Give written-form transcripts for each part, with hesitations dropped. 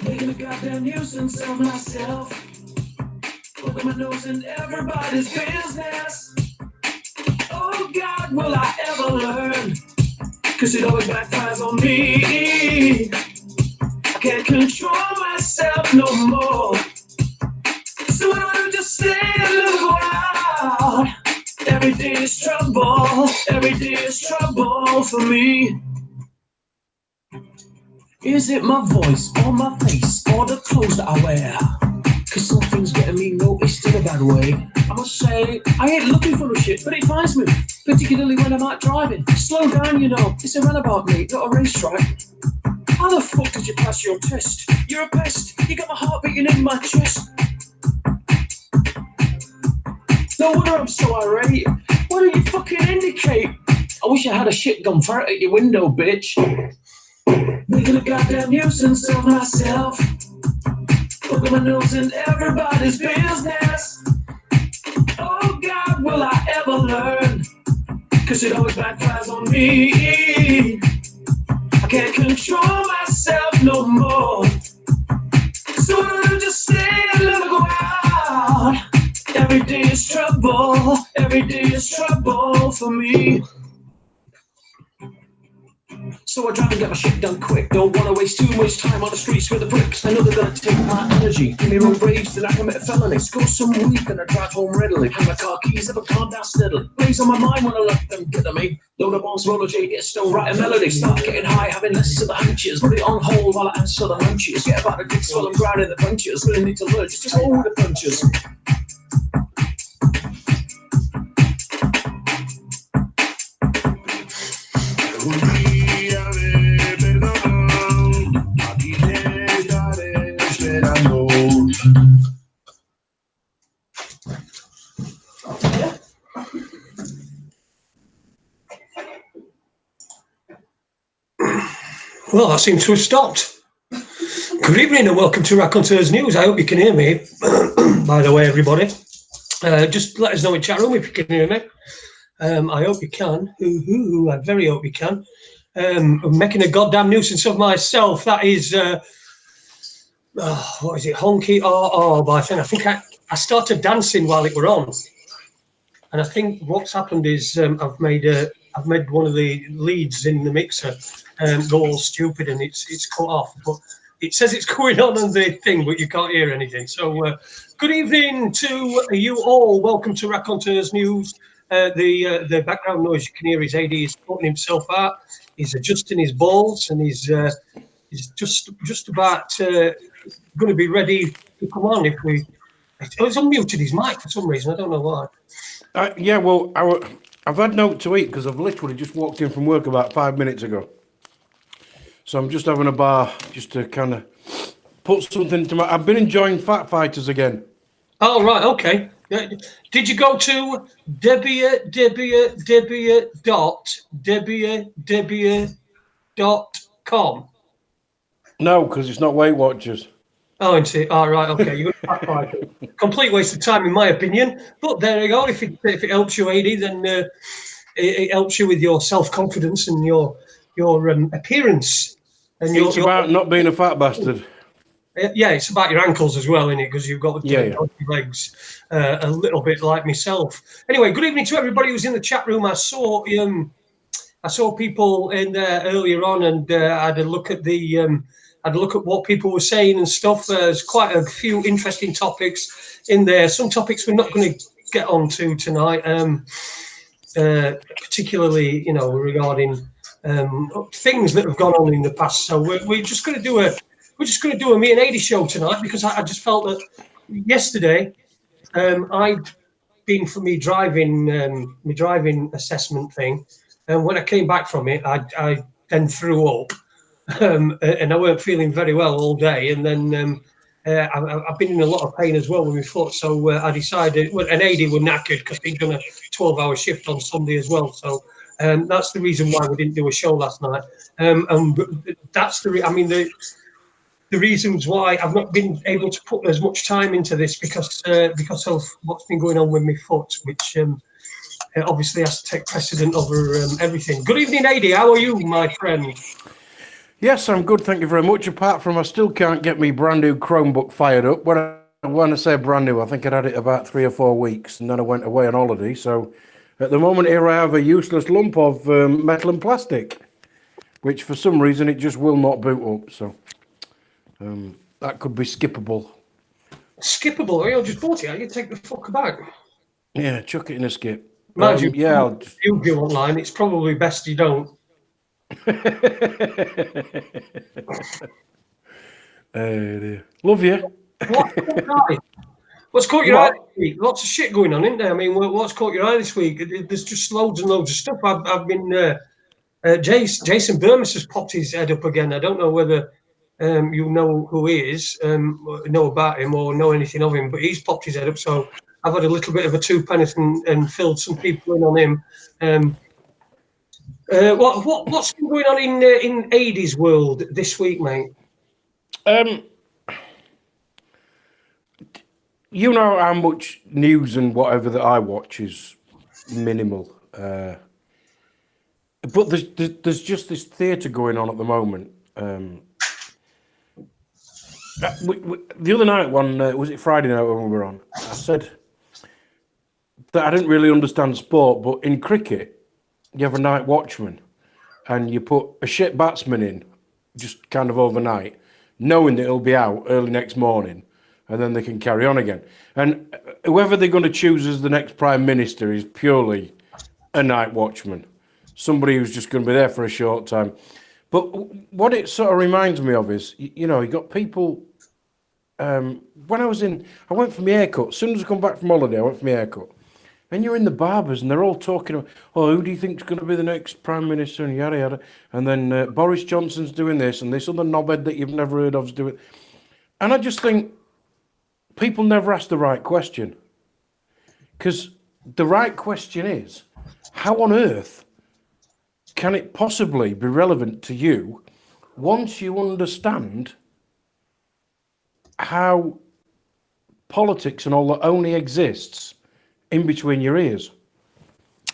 Making a goddamn nuisance of myself. Poking my nose in everybody's business. Oh God, will I ever learn? Cause it always backfires on me. I can't control myself no more. So why don't you just say a little loud? Every day is trouble. Every day is trouble for me. Is it my voice or my face or the clothes that I wear? Cause something's getting me noticed in a bad way. I must say, I ain't looking for the shit, but it finds me, particularly when I'm out driving. Slow down, you know, it's a runabout, mate, not a racetrack. How the fuck did you pass your test? You're a pest, you got my heart beating in my chest. No wonder I'm so irate. Why don't you fucking indicate? I wish I had a shit gun fart at your window, bitch. Making a goddamn nuisance of myself. Poking my nose in everybody's business. Oh God, will I ever learn? Cause it always backfires on me. I can't control myself no more. So why don't you just say a little loud? Every day is trouble. Every day is trouble for me. So I try and get my shit done quick. Don't want to waste too much time on the streets with the bricks. I know they're gonna take my energy. Give me road rage, then I commit a felony. Score some week and I drive home readily. Hang my car keys, never calm down steadily. Blaze on my mind when I let them get to me. Load up on roller J, get stone, write a melody. Start getting high, having less of the hunches. Put it on hold while I answer the hunches. Get about the dicks while I'm grinding the punches. Really need to learn just to hold the punches. Well, I seem to have stopped. Good evening and welcome to Raconteurs News. I hope you can hear me, by the way, everybody. Just let us know in chat room if you can hear me. I hope you can. I very hope you can. I'm making a goddamn nuisance of myself. That is, what is it, Honky but I think I started dancing while it were on. And I think what's happened is I've made one of the leads in the mixer go all stupid and it's cut off. But it says it's going on the thing, but you can't hear anything. So good evening to you all. Welcome to Raconteurs News. The background noise you can hear is Ades putting himself out. He's adjusting his balls and he's just about going to be ready to come on if we. He's unmuted his mic for some reason. I don't know why. Yeah, well, I've had no to eat because I've literally just walked in from work about 5 minutes ago. So I'm just having a bar just to kind of put something to my... I've been enjoying Fat Fighters again. Oh, right, okay. Did you go to www.com? No, because it's not Weight Watchers. Oh, and see, all right, okay. You're complete waste of time, in my opinion. But there you go. If it helps you, Ade, then it helps you with your self-confidence and your appearance. And it's about not being a fat bastard. Yeah, it's about your ankles as well, isn't it? Because you've got the legs, a little bit like myself. Anyway, good evening to everybody who's in the chat room. I saw people in there earlier on, and I had a look at what people were saying and stuff. There's quite a few interesting topics in there. Some topics we're not going to get onto tonight, particularly, regarding things that have gone on in the past. So we're just going to do a me and Ade show tonight because I just felt that yesterday I'd been for my driving assessment thing, and when I came back from it, I then threw up. And I weren't feeling very well all day, and then I've been in a lot of pain as well with my foot. So I decided, and Ade were knackered because he'd done a 12-hour shift on Sunday as well. So that's the reason why we didn't do a show last night. And that's the reasons why I've not been able to put as much time into this because of what's been going on with my foot, which obviously has to take precedent over everything. Good evening, Ade. How are you, my friend? Yes, I'm good, thank you very much. Apart from I still can't get me brand new Chromebook fired up. When I say brand new, I think I'd had it about 3 or 4 weeks, and then I went away on holiday. So at the moment here I have a useless lump of metal and plastic, which for some reason it just will not boot up. So that could be skippable. Skippable? You just bought it. You take the fucker back. Yeah, chuck it in a skip. Mind you, yeah, I'll just... you go online. It's probably best you don't. Dear. Love you. What's caught your eye this week? Lots of shit going on, isn't there? I mean, what's caught your eye this week? There's just loads and loads of stuff. I've been Jason Burmis has popped his head up again. I don't know whether you know who he is, know about him or know anything of him, but he's popped his head up. So I've had a little bit of a two-penneth and filled some people in on him. What's been going on in Ades world this week, mate? You know how much news and whatever that I watch is minimal, but there's just this theatre going on at the moment. The other night, was it Friday night when we were on? I said that I didn't really understand sport, but in cricket, you have a night watchman, and you put a shit batsman in just kind of overnight, knowing that he'll be out early next morning, and then they can carry on again. And whoever they're going to choose as the next prime minister is purely a night watchman, somebody who's just going to be there for a short time. But what it sort of reminds me of is, you know, you got people. When I went for my haircut. As soon as I come back from holiday, I went for my haircut. And you're in the barbers, and they're all talking about, oh, who do you think's going to be the next prime minister, and yada yada. And then Boris Johnson's doing this, and this other knobhead that you've never heard of's doing. And I just think people never ask the right question, because the right question is, how on earth can it possibly be relevant to you once you understand how politics and all that only exists in between your ears?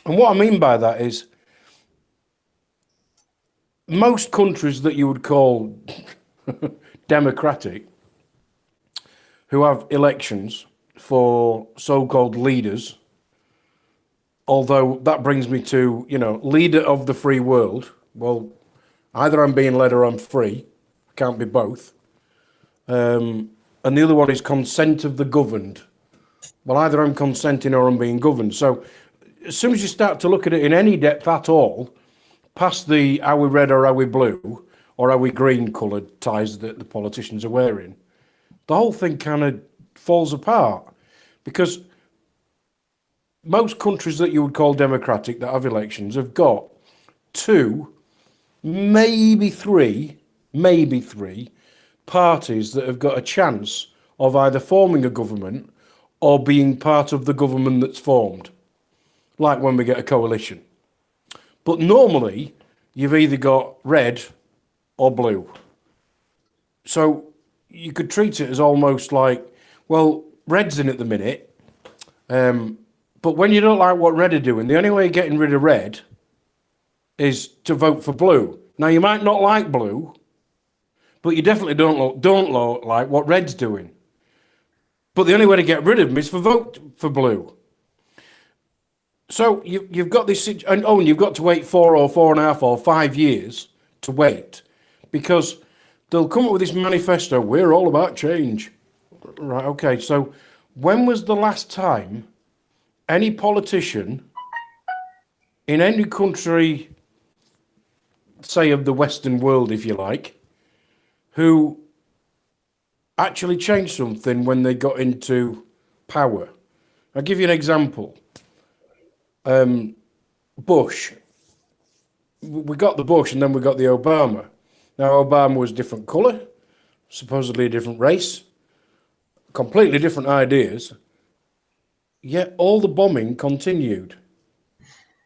And what I mean by that is, most countries that you would call democratic, who have elections for so-called leaders, although that brings me to, you know, leader of the free world. Well, either I'm being led or I'm free. I can't be both. And the other one is consent of the governed. Well, either I'm consenting or I'm being governed. So as soon as you start to look at it in any depth at all, past the are we red or are we blue, or are we green coloured ties that the politicians are wearing, the whole thing kind of falls apart. Because most countries that you would call democratic that have elections have got 2, maybe three parties that have got a chance of either forming a government or being part of the government that's formed, like when we get a coalition. But normally, you've either got red or blue. So you could treat it as almost like, well, red's in at the minute, but when you don't like what red are doing, the only way of getting rid of red is to vote for blue. Now, you might not like blue, but you definitely don't like what red's doing. But the only way to get rid of them is for vote for blue. So you've got this, and you've got to wait 4 or 4.5 or 5 years to wait, because they'll come up with this manifesto, we're all about change. Right, okay, so when was the last time any politician in any country, say of the Western world, if you like, who actually changed something when they got into power? I'll give you an example. Bush. We got the Bush and then we got the Obama. Now, Obama was different colour, supposedly a different race, completely different ideas, yet all the bombing continued.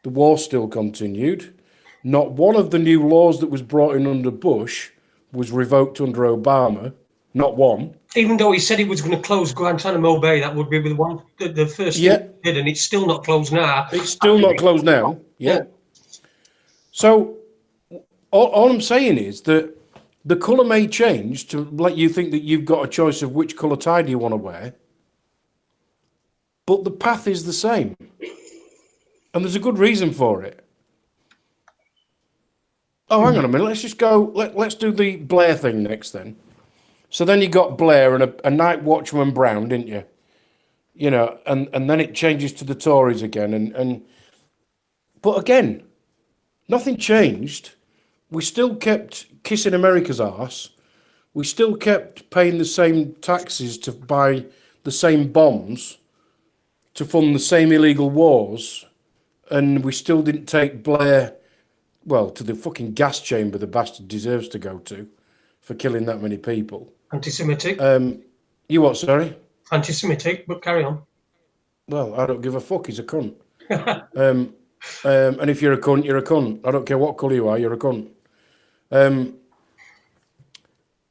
The war still continued. Not one of the new laws that was brought in under Bush was revoked under Obama. Not one. Even though he said he was going to close Guantanamo Bay, that would be the one, the first thing he did, and it's still not closed now. It's still not closed now. Yeah. So all I'm saying is that The colour may change to let you think that you've got a choice of which colour tie do you want to wear, but the path is the same. And there's a good reason for it. Oh, hang on a minute. Let's just go. Let's do the Blair thing next then. So then you got Blair and a night watchman Brown, didn't you? You know, and then it changes to the Tories again. But again, nothing changed. We still kept kissing America's arse. We still kept paying the same taxes to buy the same bombs, to fund the same illegal wars. And we still didn't take Blair, well, to the fucking gas chamber the bastard deserves to go to for killing that many people. Anti-Semitic. You what, sorry? Anti-Semitic, but carry on. Well, I don't give a fuck. He's a cunt. And if you're a cunt, you're a cunt. I don't care what colour you are, you're a cunt. And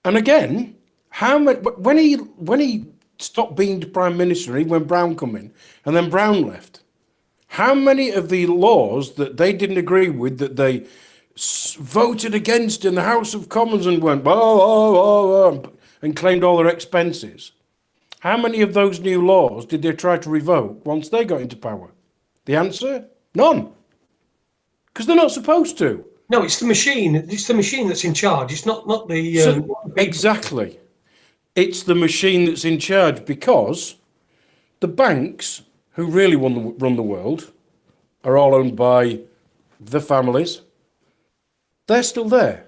again, how much when he stopped being the Prime Minister, when Brown come in, and then Brown left, how many of the laws that they didn't agree with, that they voted against in the House of Commons and went, and claimed all their expenses, how many of those new laws did they try to revoke once they got into power? The answer? None. Because they're not supposed to. No, it's the machine. It's the machine that's in charge. It's not the... Exactly. It's the machine that's in charge, because the banks, who really run the world, are all owned by the families. They're still there.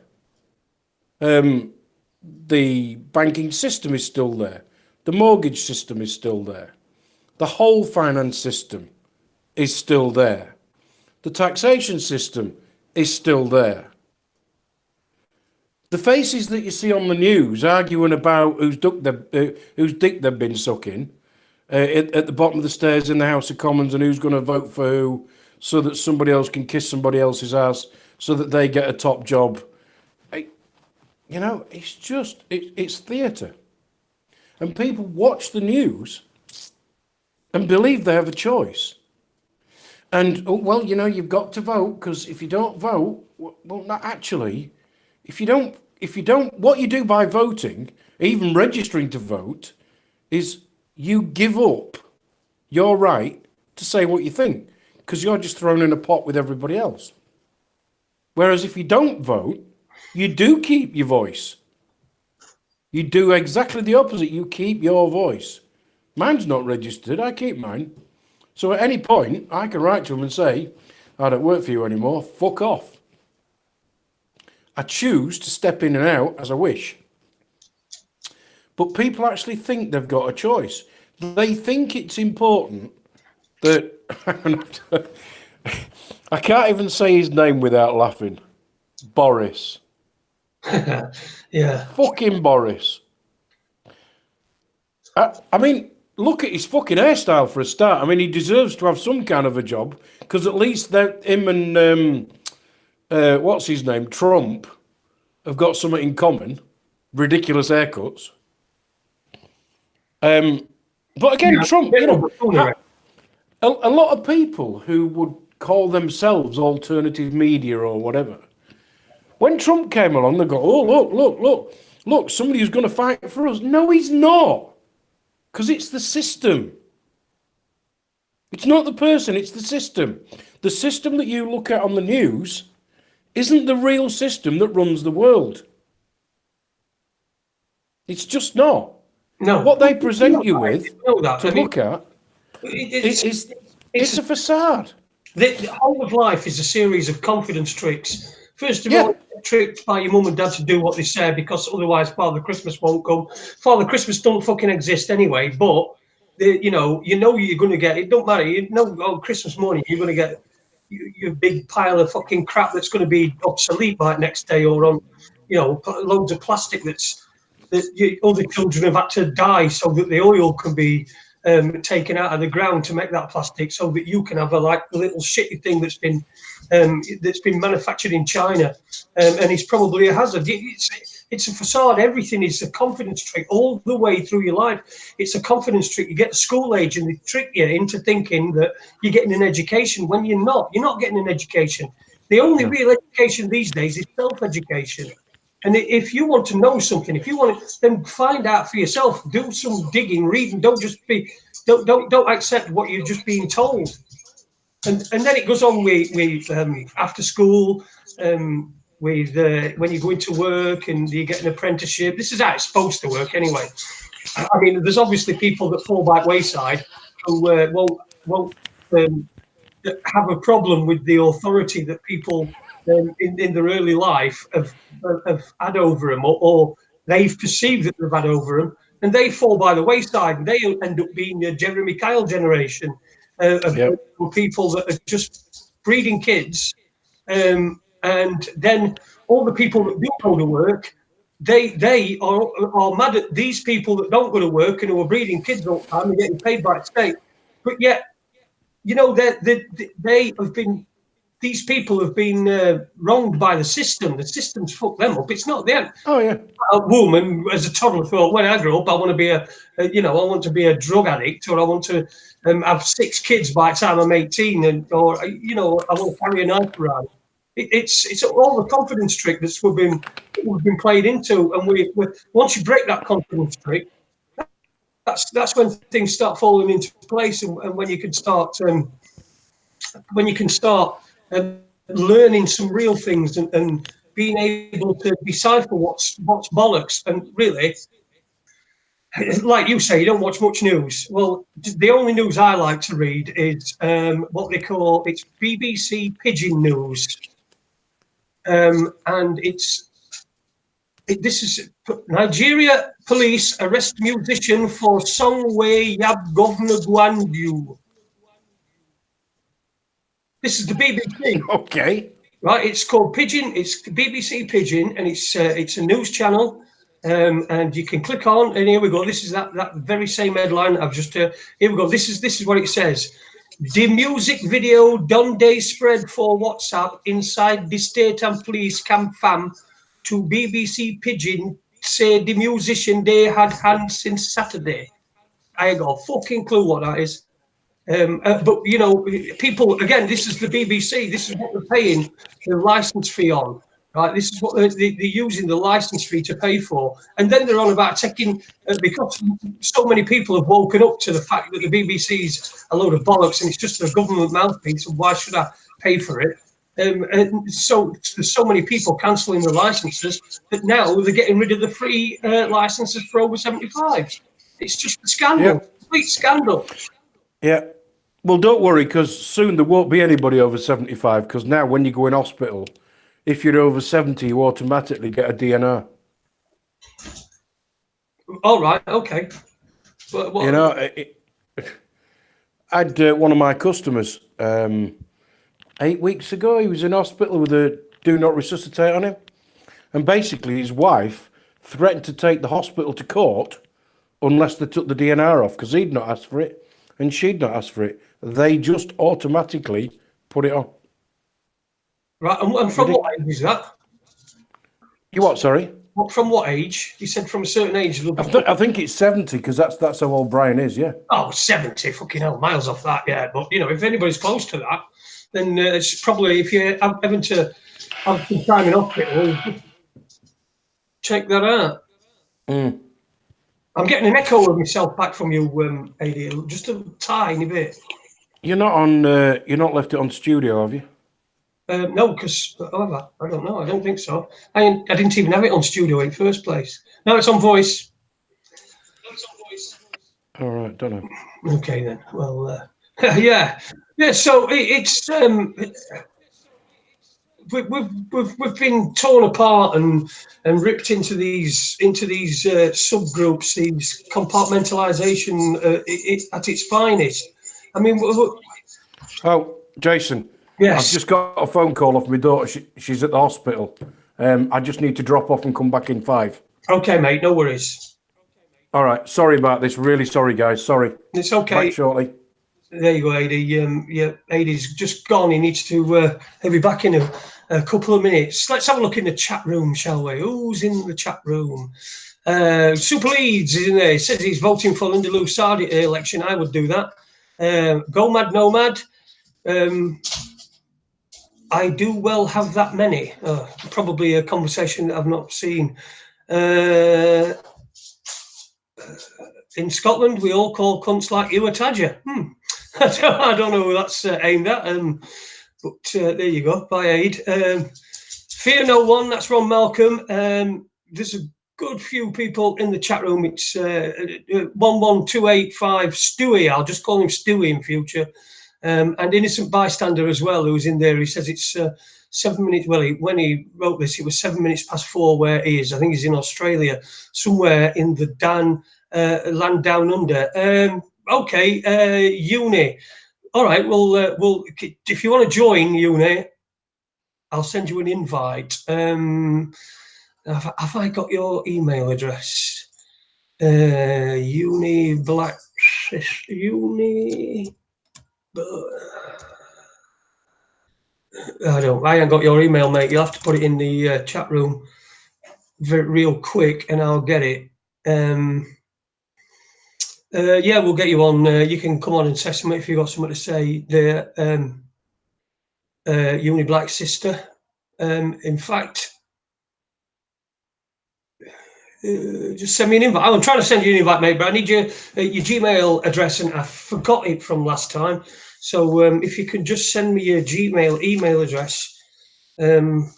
The banking system is still there. The mortgage system is still there. The whole finance system is still there. The taxation system is still there. The faces that you see on the news arguing about whose dick they've been sucking at the bottom of the stairs in the House of Commons, and who's going to vote for who, so that somebody else can kiss somebody else's ass, so that they get a top job. You know, it's just, it's theatre. And people watch the news and believe they have a choice. And, oh, well, you know, you've got to vote, because if you don't vote, well, not actually, if you don't, what you do by voting, even registering to vote, is you give up your right to say what you think, because you're just thrown in a pot with everybody else. Whereas if you don't vote, you do keep your voice. You do exactly the opposite. You keep your voice. Mine's not registered. I keep mine. So at any point, I can write to them and say, I don't work for you anymore. Fuck off. I choose to step in and out as I wish. But people actually think they've got a choice. They think it's important that... I can't even say his name without laughing. Boris. Yeah. Fucking Boris. I mean, look at his fucking hairstyle for a start. I mean, he deserves to have some kind of a job, because at least him and what's his name, Trump, have got something in common. Ridiculous haircuts. But again, yeah, Trump, you know, a lot of people who would call themselves alternative media or whatever, when Trump came along, they go, oh, look, somebody who's going to fight for us. No, he's not. Because it's the system. It's not the person, it's the system. The system that you look at on the news isn't the real system that runs the world. It's just not. No. What they present you with to look at, it's a facade. The whole of life is a series of confidence tricks. First of all, tricked by your mum and dad to do what they say, because otherwise Father Christmas won't come. Father Christmas don't fucking exist anyway, but you know you're going to get, it don't matter, you know, on Christmas morning you're going to get your big pile of fucking crap that's going to be obsolete by next day, or on, you know, loads of plastic that other children have had to die so that the oil can be taken out of the ground to make that plastic, so that you can have a little shitty thing that's been manufactured in China, and it's probably a hazard. It's a facade. Everything is a confidence trick all the way through your life. It's a confidence trick. You get to school age and they trick you into thinking that you're getting an education when you're not. You're not getting an education. The only real education these days is self-education. And if you want to know something, if you want to, then find out for yourself. Do some digging, reading. Don't accept what you're just being told. And then it goes on with after school, with when you go into work and you get an apprenticeship. This is how it's supposed to work anyway. I mean, there's obviously people that fall by wayside who won't have a problem with the authority that people in their early life have had over them, or they've perceived that they've had over them, and they fall by the wayside, and they end up being a Jeremy Kyle generation of people that are just breeding kids, and then all the people that do go to work, they are mad at these people that don't go to work and who are breeding kids all the time and getting paid by the state, but yet, you know, they have been. These people have been wronged by the system. The system's fucked them up. It's not them. Oh yeah. A woman as a toddler thought, when I grow up, I want to be I want to be a drug addict, or I want to have 6 kids by the time I'm 18, or I want to carry a knife around. It's all the confidence trick we've been played into, and we once you break that confidence trick, that's when things start falling into place, and when you can start learning some real things and being able to decipher what's bollocks. And really, like you say, you don't watch much news. Well, the only news I like to read is what they call it's BBC Pigeon News, and this is Nigeria police arrest musician for song way Yab Governor Gwandu. This is the BBC. Okay. Right, it's called Pigeon. It's BBC Pigeon, and it's a news channel. And you can click on, and here we go. This is that very same headline I've just. Here we go. This is what it says. The music video done day spread for WhatsApp inside the state and police camp fam to BBC Pigeon say the musician they had hands since Saturday. I ain't got a fucking clue what that is. But you know, people again. This is the BBC. This is what they're paying the license fee on, right? This is what they're using the license fee to pay for, and then they're on about taking because so many people have woken up to the fact that the BBC's a load of bollocks and it's just a government mouthpiece. And why should I pay for it? And so there's so many people cancelling the licenses that now they're getting rid of the free licenses for over 75. It's just a scandal, complete scandal. Yeah. Well, don't worry, because soon there won't be anybody over 75, because now when you go in hospital, if you're over 70, you automatically get a DNR. All right, okay. What? You know, I had one of my customers 8 weeks ago. He was in hospital with a do not resuscitate on him. And basically his wife threatened to take the hospital to court unless they took the DNR off, because he'd not asked for it. And she'd not asked for it. They just automatically put it on. Right, and from what age is that? You what, sorry? From what age? You said from a certain age. I think it's 70, because that's how old Brian is, yeah. Oh, 70, fucking hell, miles off that, yeah. But, you know, if anybody's close to that, then it's probably, if you're having to have some time in hospital, check that out. Mm. I'm getting an echo of myself back from you, Ade, just a tiny bit. You're not on. You're not left it on studio, have you? No, because I don't know. I don't think so. I didn't even have it on studio in the first place. No, it's on voice. All right, don't know. Okay then. Well, yeah. So it's we've been torn apart and ripped into these subgroups, these compartmentalization at its finest. I mean, oh, Jason. Yes. I've just got a phone call off my daughter. She's at the hospital. I just need to drop off and come back in 5. Okay, mate. No worries. All right. Sorry about this. Really sorry, guys. Sorry. It's okay. Back shortly. There you go, Ade. Yeah, Ade's just gone. He needs to. He'll be back in a couple of minutes. Let's have a look in the chat room, shall we? Who's in the chat room? Super Leeds is in there. He says he's voting for Linda Lusardi election. I would do that. Go Mad Nomad. I do well have that many. Probably a conversation that I've not seen. In Scotland, we all call cunts like you a tadger. I don't know who that's aimed at, but there you go, by Ade. Fear no one, that's Ron Malcolm. There's a good few people in the chat room. It's 11285 Stewie. I'll just call him Stewie in future. And Innocent Bystander as well, who's in there. He says it's 7 minutes. Well, when he wrote this, it was 7 minutes past 4 where he is. I think he's in Australia, somewhere in the land down under. Okay, Uni. All right, well, if you want to join Uni, I'll send you an invite. Have I got your email address? Uni Black Uni. I ain't got your email, mate. You'll have to put it in the chat room real quick, and I'll get it. Yeah, we'll get you on. You can come on and say something if you've got something to say there. Uni Black Sister. In fact, just send me an invite. I'm trying to send you an invite, mate, but I need your Gmail address, and I forgot it from last time. So if you can just send me your Gmail email address, well,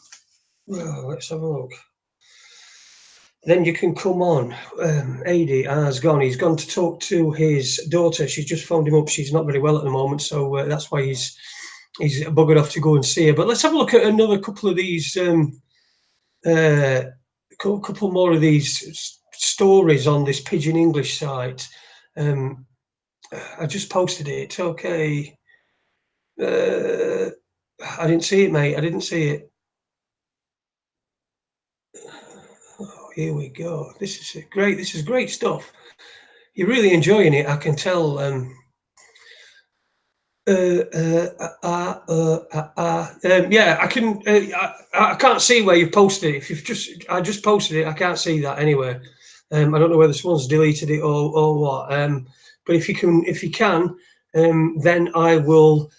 let's have a look. Then you can come on. Ade has gone. He's gone to talk to his daughter. She's just phoned him up. She's not very well at the moment, so that's why he's buggered off to go and see her. But let's have a look at another couple of these, couple more of these stories on this Pidgin English site. I just posted it. Okay. I didn't see it, mate. I didn't see it. Oh, here we go. This is great. This is great stuff. You're really enjoying it, I can tell. Yeah, I can. I can't see where you posted it. If I just posted it. I can't see that anywhere. I don't know whether someone's deleted it or what. But if you can, then I will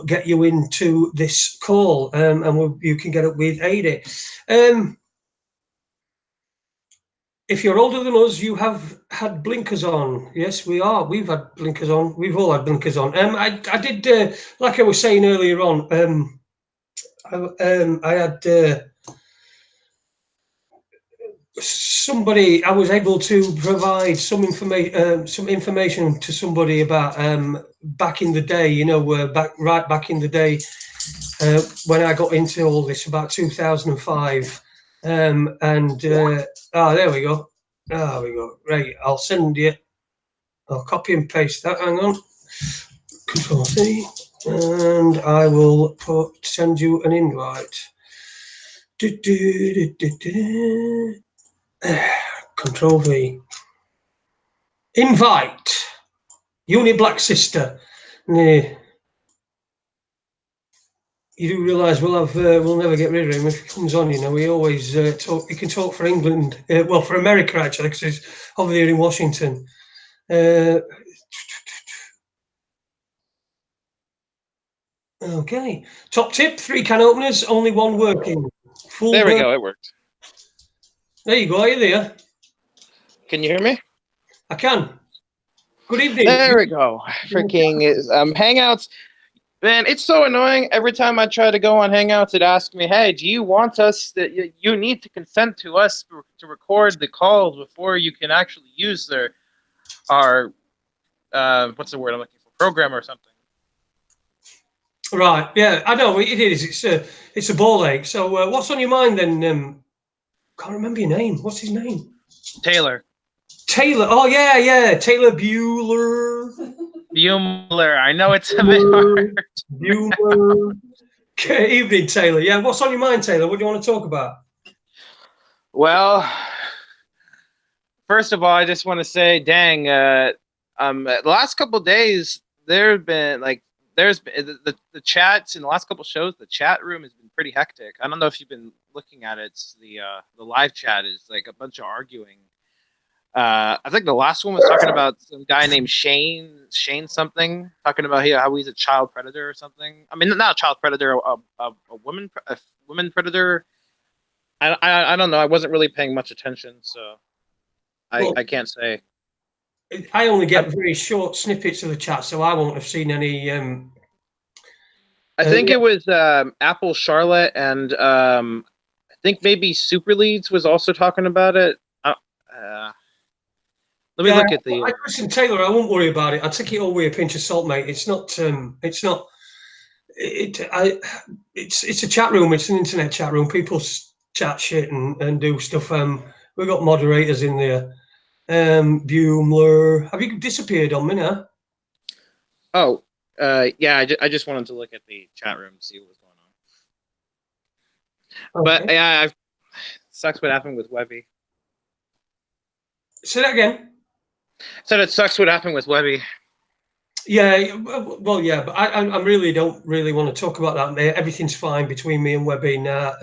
get you into this call, and you can get up with Ade. If you're older than us, you have had blinkers on. Yes, we are. We've had blinkers on. We've all had blinkers on. I did, like I was saying earlier on, I had somebody. I was able to provide some information to somebody about back in the day. You know, back in the day when I got into all this about 2005. There we go. There we go. Right, I'll send you. I'll copy and paste that. Hang on. Control C, and I will send you an invite. Control V. Invite. Uni Black Sister. You do realise we'll never get rid of him if he comes on. You know, we always talk. He can talk for England, well, for America actually, because he's over there in Washington. Okay. Top tip: 3 can openers, only one working. There we go. It worked. There you go. Are you there? Can you hear me? I can. Good evening. There we go. Freaking Hangouts. Man, it's so annoying. Every time I try to go on Hangouts, it asks me, "Hey, do you want us that you need to consent to us to record the calls before you can actually use our what's the word I'm looking for? Program or something." Right. Yeah, I know it is. It's a ball ache. So what's on your mind then? Can't remember your name. What's his name? Taylor. Taylor. Oh yeah. Taylor Bueller. Bueller. I know it's a bit hard. Bueller. Good evening, Taylor. Yeah, what's on your mind, Taylor? What do you want to talk about? Well, first of all, I just want to say, dang, the last couple of days there's been the chats in the last couple of shows. The chat room has been pretty hectic. I don't know if you've been looking at it. It's the live chat is like a bunch of arguing. I think the last one was talking about some guy named Shane something, talking about how he's a child predator or something. I mean, not a child predator, a woman predator. I don't know. I wasn't really paying much attention, so I can't say. I only get very short snippets of the chat, so I won't have seen any. I think it was Apple Charlotte, and I think maybe Super Leads was also talking about it. Let me look at the. Listen, Taylor, I won't worry about it. I take it all with a pinch of salt, mate. It's not. It's not. It's a chat room. It's an internet chat room. People chat shit and do stuff. We've got moderators in there. Buell, have you disappeared on me now? Oh, yeah. I just wanted to look at the chat room to see what was going on. Okay. But yeah, sucks what happened with Webby. Say that again. Said it sucks what happened with Webby. Yeah, well, yeah, but I really don't really want to talk about that, mate. Everything's fine between me and Webby now.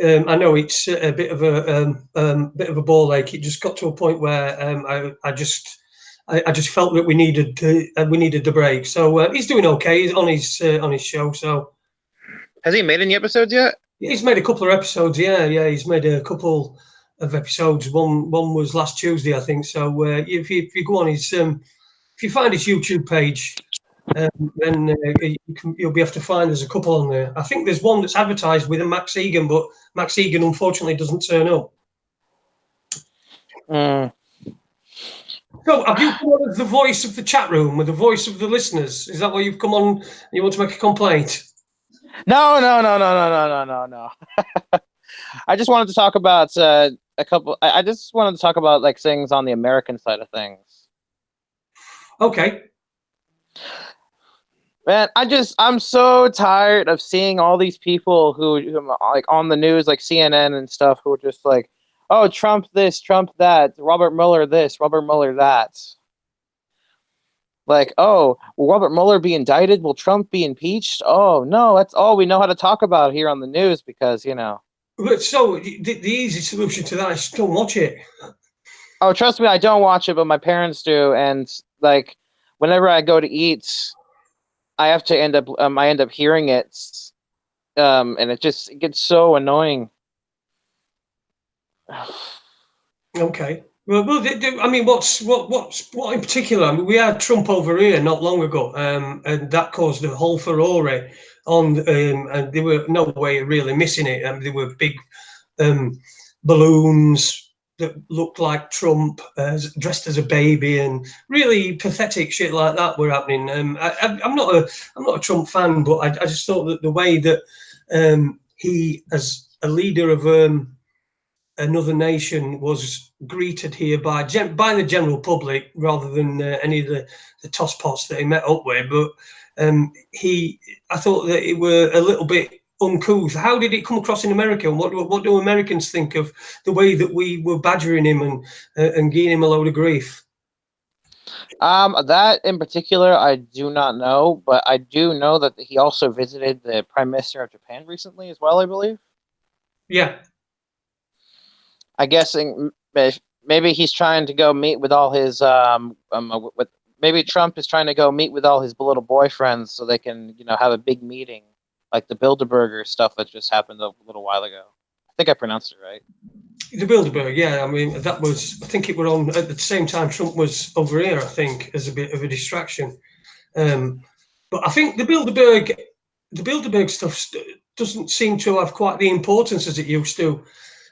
I know it's a bit of a ball ache. It just got to a point where I just felt that we needed the break. So he's doing okay. He's on his show. So has he made any episodes yet? He's made a couple of episodes. Yeah. He's made a couple of episodes. One was last Tuesday, I think. So if you go on his if you find his YouTube page, then you'll be able to find there's a couple on there. I think there's one that's advertised with a Max Egan, but Max Egan unfortunately doesn't turn up. So have you come on as the voice of the chat room, or the voice of the listeners? Is that why you've come on? You want to make a complaint? No. I just wanted to talk about a couple. I just wanted to talk about like things on the American side of things. Okay. Man, I'm so tired of seeing all these people who like on the news, like CNN and stuff, who are just like, oh, Trump this, Trump that, Robert Mueller this, Robert Mueller that. Like, oh, will Robert Mueller be indicted? Will Trump be impeached? Oh, no, that's all we know how to talk about here on the news because, But so the easy solution to that is don't watch it. Oh, trust me, I don't watch it, but my parents do, and like whenever I go to eat, I have to end up hearing it, and it gets so annoying. Okay. Well, I mean, what in particular? I mean, we had Trump over here not long ago, and that caused a whole furore on, and they were no way really missing it. There were big balloons that looked like Trump dressed as a baby, and really pathetic shit like that were happening. I'm not a Trump fan, but I just thought that the way that he, as a leader of another nation, was greeted here by the general public rather than any of the tosspots that he met up with, but I thought that it were a little bit uncouth. How did it come across in America, and what do Americans think of the way that we were badgering him and giving him a load of grief? That in particular, I do not know, but I do know that he also visited the Prime Minister of Japan recently as well, I believe. Yeah. I guess maybe he's trying to go meet with all his maybe Trump is trying to go meet with all his little boyfriends so they can have a big meeting. Like the Bilderberger stuff that just happened a little while ago. I think I pronounced it right. The Bilderberg, yeah. I mean, that was, I think it were on at the same time Trump was over here, I think, as a bit of a distraction. But I think the Bilderberg stuff doesn't seem to have quite the importance as it used to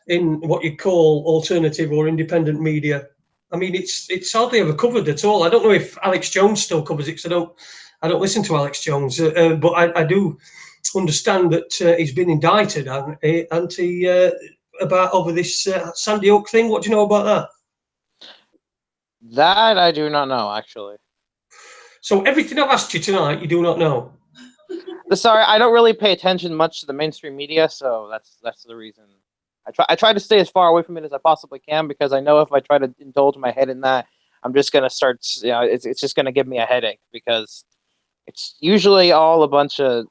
in what you call alternative or independent media. I mean, it's hardly ever covered at all. I don't know if Alex Jones still covers it, because I don't listen to Alex Jones, but I do understand that he's been indicted and about over this Sandy Hook thing. What do you know about that? That I do not know, actually. So everything I've asked you tonight, you do not know. Sorry, I don't really pay attention much to the mainstream media, so that's the reason. I try to stay as far away from it as I possibly can, because I know if I try to indulge my head in that, I'm just gonna start. It's just gonna give me a headache, because it's usually all a bunch of.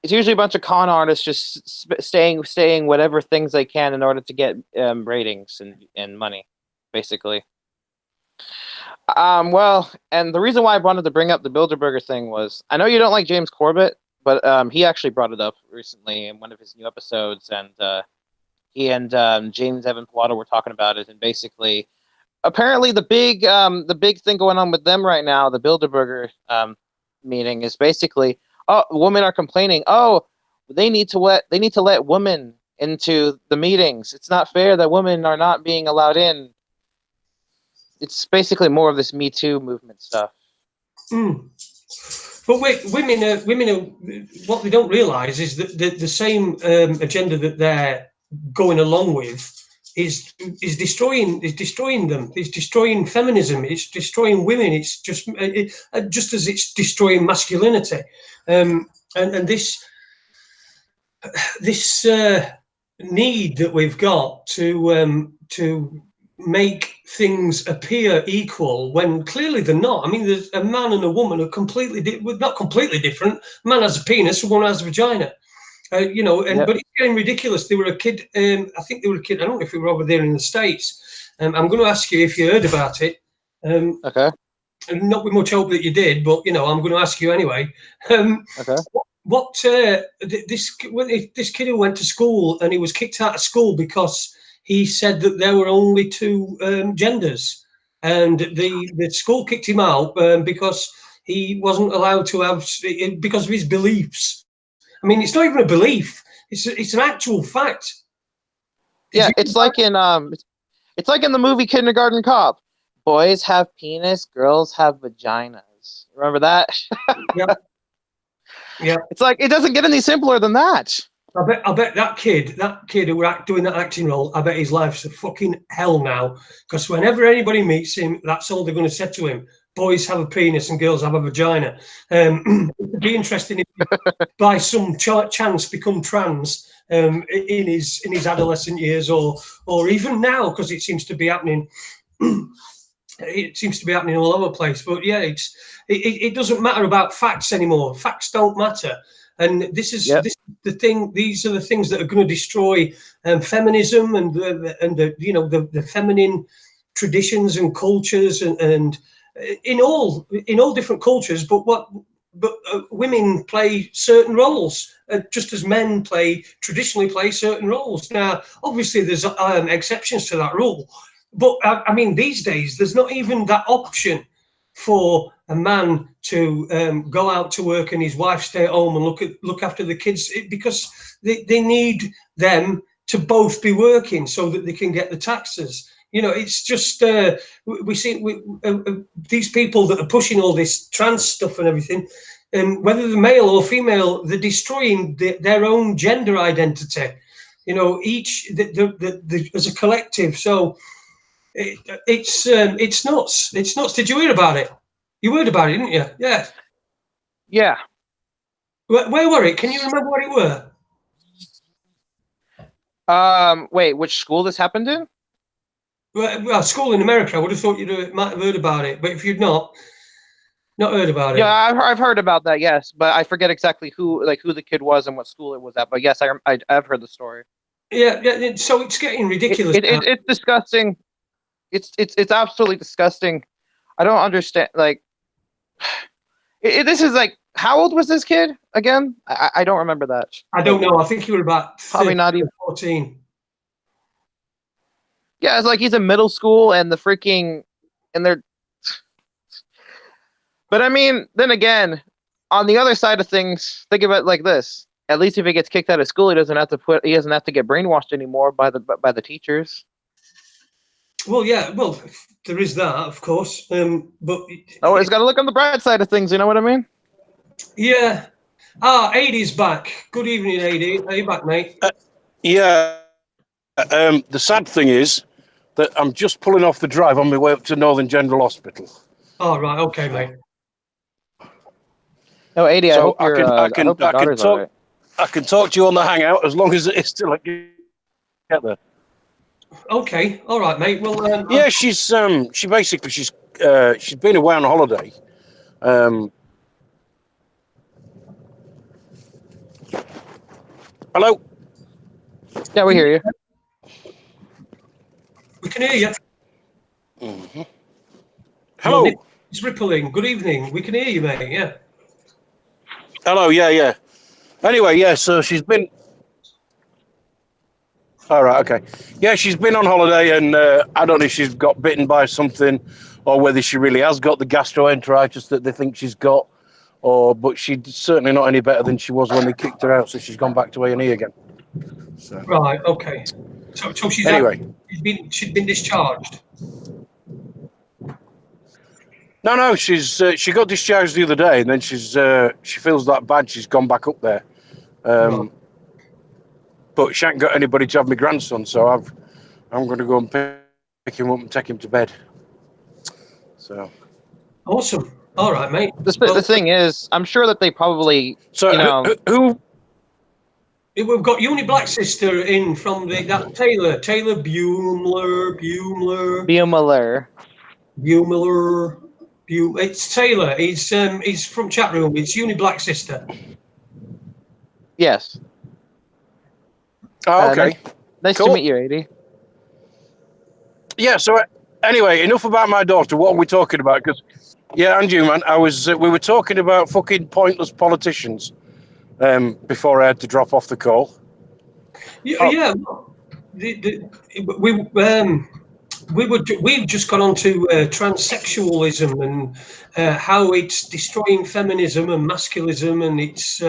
it's usually a bunch of con artists just saying whatever things they can in order to get ratings and money, basically. Well, and the reason why I wanted to bring up the Bilderberger thing was, I know you don't like James Corbett, but he actually brought it up recently in one of his new episodes, and he and James Evan Pilato were talking about it, and basically, apparently the big thing going on with them right now, the Bilderberger meeting, is basically, women are complaining, they need to let women into the meetings. It's not fair that women are not being allowed in. It's basically more of this Me Too movement stuff. But women are what they don't realise is that the same agenda that they're going along with is destroying them. It's destroying feminism. It's destroying women. It's just as it's destroying masculinity. And this need that we've got to make things appear equal when clearly they're not. I mean, there's a man and a woman are not completely different. A man has a penis, a woman has a vagina. But it's getting ridiculous. They were a kid. I think they were a kid. I don't know if we were over there in the States. I'm going to ask you if you heard about it. Okay. Not with much hope that you did, but I'm going to ask you anyway. Okay. This kid who went to school and he was kicked out of school because he said that there were only two genders, and the school kicked him out because he wasn't allowed to have, because of his beliefs. I mean, it's not even a belief; it's an actual fact. It's like in the movie Kindergarten Cop. Boys have penis, girls have vaginas. Remember that? Yeah. It's like, it doesn't get any simpler than that. I bet that kid who were doing that acting role, I bet his life's a fucking hell now. Because whenever anybody meets him, that's all they're going to say to him. Boys have a penis and girls have a vagina. It'd be interesting if he, by some chance, become trans in his adolescent years, or even now, because it seems to be happening. It seems to be happening all over the place. But yeah, it doesn't matter about facts anymore. Facts don't matter. And this is the thing. These are the things that are going to destroy feminism and the feminine traditions and cultures and in all different cultures. But women play certain roles, just as men traditionally play certain roles. Now, obviously, there's exceptions to that rule. But I mean, these days, there's not even that option for a man to go out to work and his wife stay at home and look after the kids, because they need them to both be working so that they can get the taxes. It's just we see these people that are pushing all this trans stuff and everything, and whether they're male or female, they're destroying their own gender identity. Each as a collective. So it's nuts. It's nuts. Did you hear about it? You heard about it, didn't you? Yeah. Yeah. Where were it? Can you remember what it were? Wait, which school this happened in? Well, school in America. I would have thought you might have heard about it, but if you'd not heard about it. Yeah, I've heard about that. Yes, but I forget exactly who the kid was and what school it was at. But yes, I've heard the story. Yeah. So it's getting ridiculous. It's disgusting. It's absolutely disgusting. I don't understand. Like, this is like, how old was this kid again? I don't remember that. I don't know. I think he was about probably not even 14. Yeah, it's like he's in middle school and they're. But I mean, then again, on the other side of things, think of it like this: at least if he gets kicked out of school, he doesn't have to get brainwashed anymore by the teachers. Well, yeah. Well, there is that, of course. But always got to look on the bright side of things. You know what I mean? Yeah. Ade's back. Good evening, Ade. Are you back, mate? Yeah. The sad thing is that I'm just pulling off the drive on my way up to Northern General Hospital. Oh, right. Okay, mate. No, Ade, so I can talk to you on the Hangout as long as it's still like get there. Okay, all right, mate. Well, yeah, she's been away on holiday. Hello? Yeah, we hear you. We can hear you. Mm-hmm. Your Hello? nip is rippling. Good evening. We can hear you, mate. Yeah. Hello, yeah. Anyway, yeah, so she's been... All right, okay. Yeah, she's been on holiday, and I don't know if she's got bitten by something or whether she really has got the gastroenteritis that they think she's got, but she's certainly not any better than she was when they kicked her out, so she's gone back to A&E again. So, Right. Okay. So she's anyway. she's been discharged. No, she got discharged the other day, and then she feels that bad. She's gone back up there, Right. but she ain't got anybody to have my grandson, so I'm going to go and pick him up and take him to bed. So Awesome. All right, mate. The thing is, I'm sure that they probably, so you know, who We've got Uni Black Sister in from that Taylor Buemmler. It's Taylor. He's from chat room. It's Uni Black Sister. yes. Oh, okay. Nice Cool. to meet you, Ade. Yeah, so anyway, enough about my daughter. What are we talking about? Because, yeah, and you, man, we were talking about fucking pointless politicians before I had to drop off the call. Yeah. We've just gone on to transsexualism and how it's destroying feminism and masculism, and it's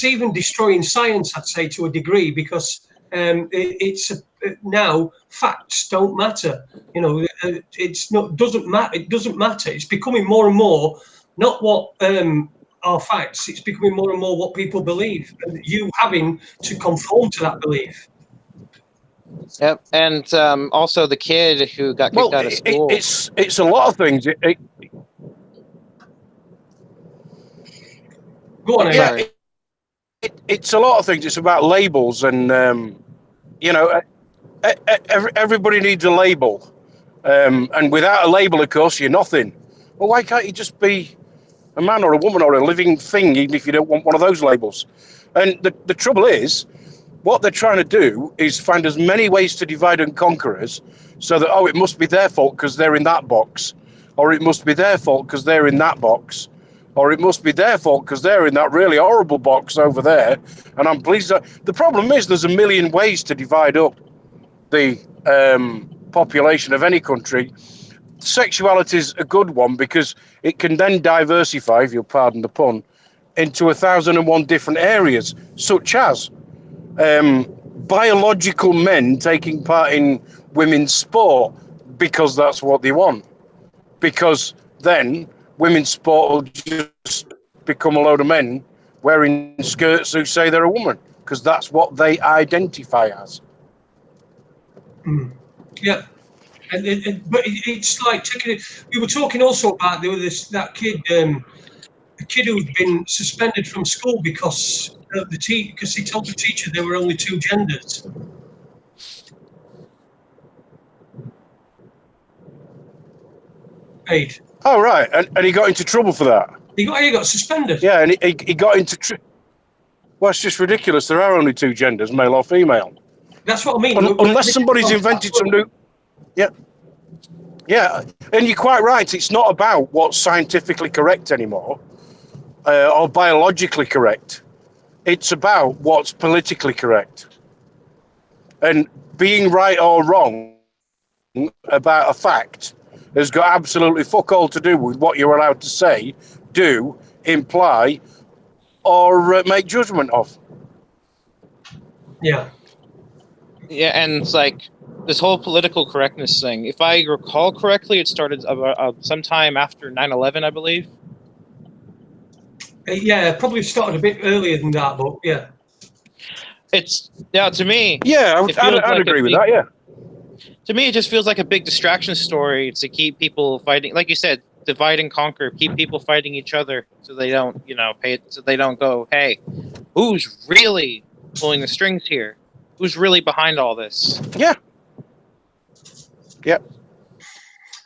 even destroying science, I'd say, to a degree, because now facts don't matter. You know, doesn't matter. It doesn't matter. It's becoming more and more not what are facts. It's becoming more and more what people believe, and you having to conform to that belief. Yep, and also the kid who got kicked out of school. It's a lot of things. Go on, Yeah, it's a lot of things. It's about labels, and you know, everybody needs a label, and without a label, of course, you're nothing. Well, why can't you just be a man or a woman or a living thing, even if you don't want one of those labels? And the trouble is, what they're trying to do is find as many ways to divide and conquer us, so that, it must be their fault because they're in that box, or it must be their fault because they're in that box, or it must be their fault because they're in that really horrible box over there. And I'm pleased that the problem is there's a million ways to divide up the population of any country. Sexuality is a good one because it can then diversify, if you'll pardon the pun, into 1,001 different areas, such as biological men taking part in women's sport because that's what they want. Because then women's sport will just become a load of men wearing skirts who say they're a woman, because that's what they identify as. Yeah. But it's like taking it. We were talking also about that kid, a kid who'd been suspended from school because of because he told the teacher there were only two genders. Ade. Oh, right. And he got into trouble for that. He got suspended. Yeah, and he got into well, it's just ridiculous. There are only two genders, male or female. That's what I mean. Unless somebody's invented some new... Yeah, and you're quite right. It's not about what's scientifically correct anymore, or biologically correct. It's about what's politically correct. And being right or wrong about a fact has got absolutely fuck all to do with what you're allowed to say, do, imply, or make judgment of. Yeah. Yeah, and it's like this whole political correctness thing. If I recall correctly, it started sometime after 9/11, I believe. Yeah, probably started a bit earlier than that, but yeah. To me. Yeah, I'd agree with that. Yeah. To me, it just feels like a big distraction story to keep people fighting. Like you said, divide and conquer. Keep people fighting each other so they don't, so they don't go, hey, who's really pulling the strings here? Who's really behind all this? Yeah. Yeah.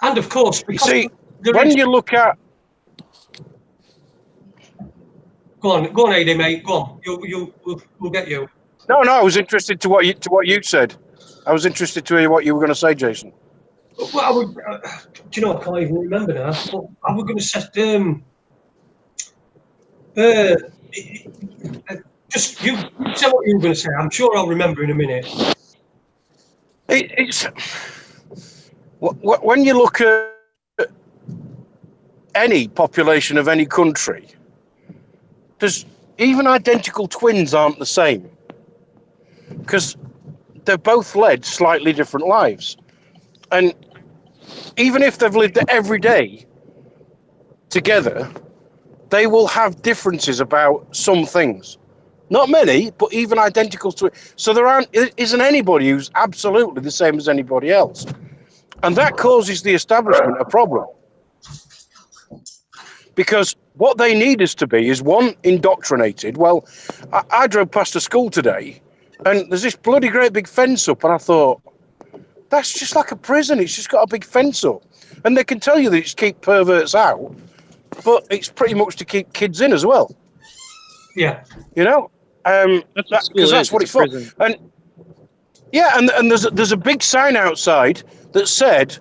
And of course, you see, when you look at... Go on, Ade, mate. Go on. We'll get you. No, I was interested to what you said. I was interested to hear what you were going to say, Jason. Well, I would. Do you know? I can't even remember now. But I was going to say. Just you say what you were going to say. I'm sure I'll remember in a minute. It's when you look at any population of any country, there's even identical twins aren't the same because they've both led slightly different lives, and even if they've lived every day together, they will have differences about some things. Not many, but even identical to it. So there isn't anybody who's absolutely the same as anybody else. And that causes the establishment a problem. Because what they need us to be is, one, indoctrinated. Well, I drove past a school today, and there's this bloody great big fence up, and I thought, that's just like a prison. It's just got a big fence up. And they can tell you that it's to keep perverts out, but it's pretty much to keep kids in as well. Yeah. You know? Because that's what it's for. And yeah, and there's a big sign outside that said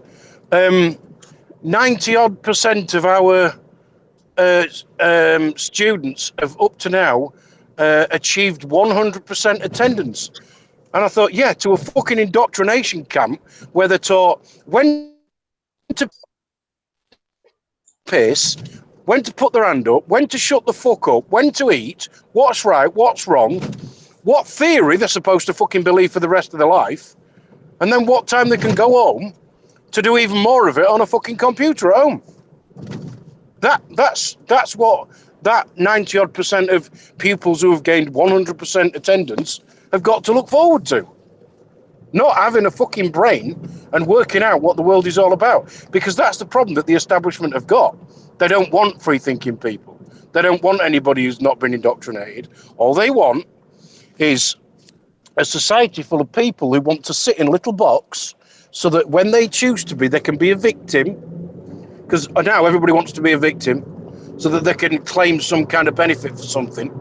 90% of our students have up to now achieved 100% attendance. And I thought, yeah, to a fucking indoctrination camp where they're taught when to piss, when to put their hand up, when to shut the fuck up, when to eat, what's right, what's wrong, what theory they're supposed to fucking believe for the rest of their life, and then what time they can go home to do even more of it on a fucking computer at home. That's what that 90-odd% of pupils who have gained 100% attendance have got to look forward to. Not having a fucking brain and working out what the world is all about. Because that's the problem that the establishment have got. They don't want free-thinking people. They don't want anybody who's not been indoctrinated. All they want is a society full of people who want to sit in a little box so that when they choose to be, they can be a victim. Because now everybody wants to be a victim so that they can claim some kind of benefit for something.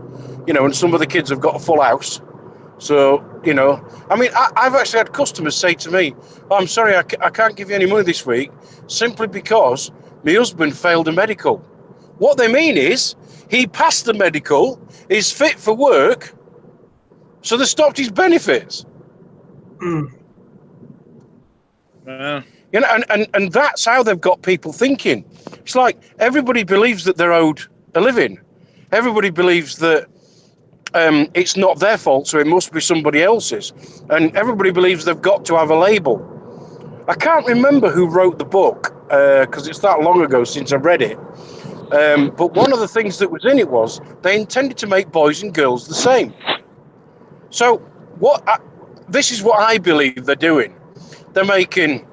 You know, and some of the kids have got a full house. So, you know, I mean, I've actually had customers say to me, oh, I'm sorry, I can't give you any money this week simply because my husband failed a medical. What they mean is he passed the medical, is fit for work, so they stopped his benefits. Mm. You know, and that's how they've got people thinking. It's like everybody believes that they're owed a living. Everybody believes that it's not their fault, so it must be somebody else's. And everybody believes they've got to have a label. I can't remember who wrote the book, because it's that long ago since I read it. But one of the things that was in it was they intended to make boys and girls the same. So this is what I believe they're doing. They're making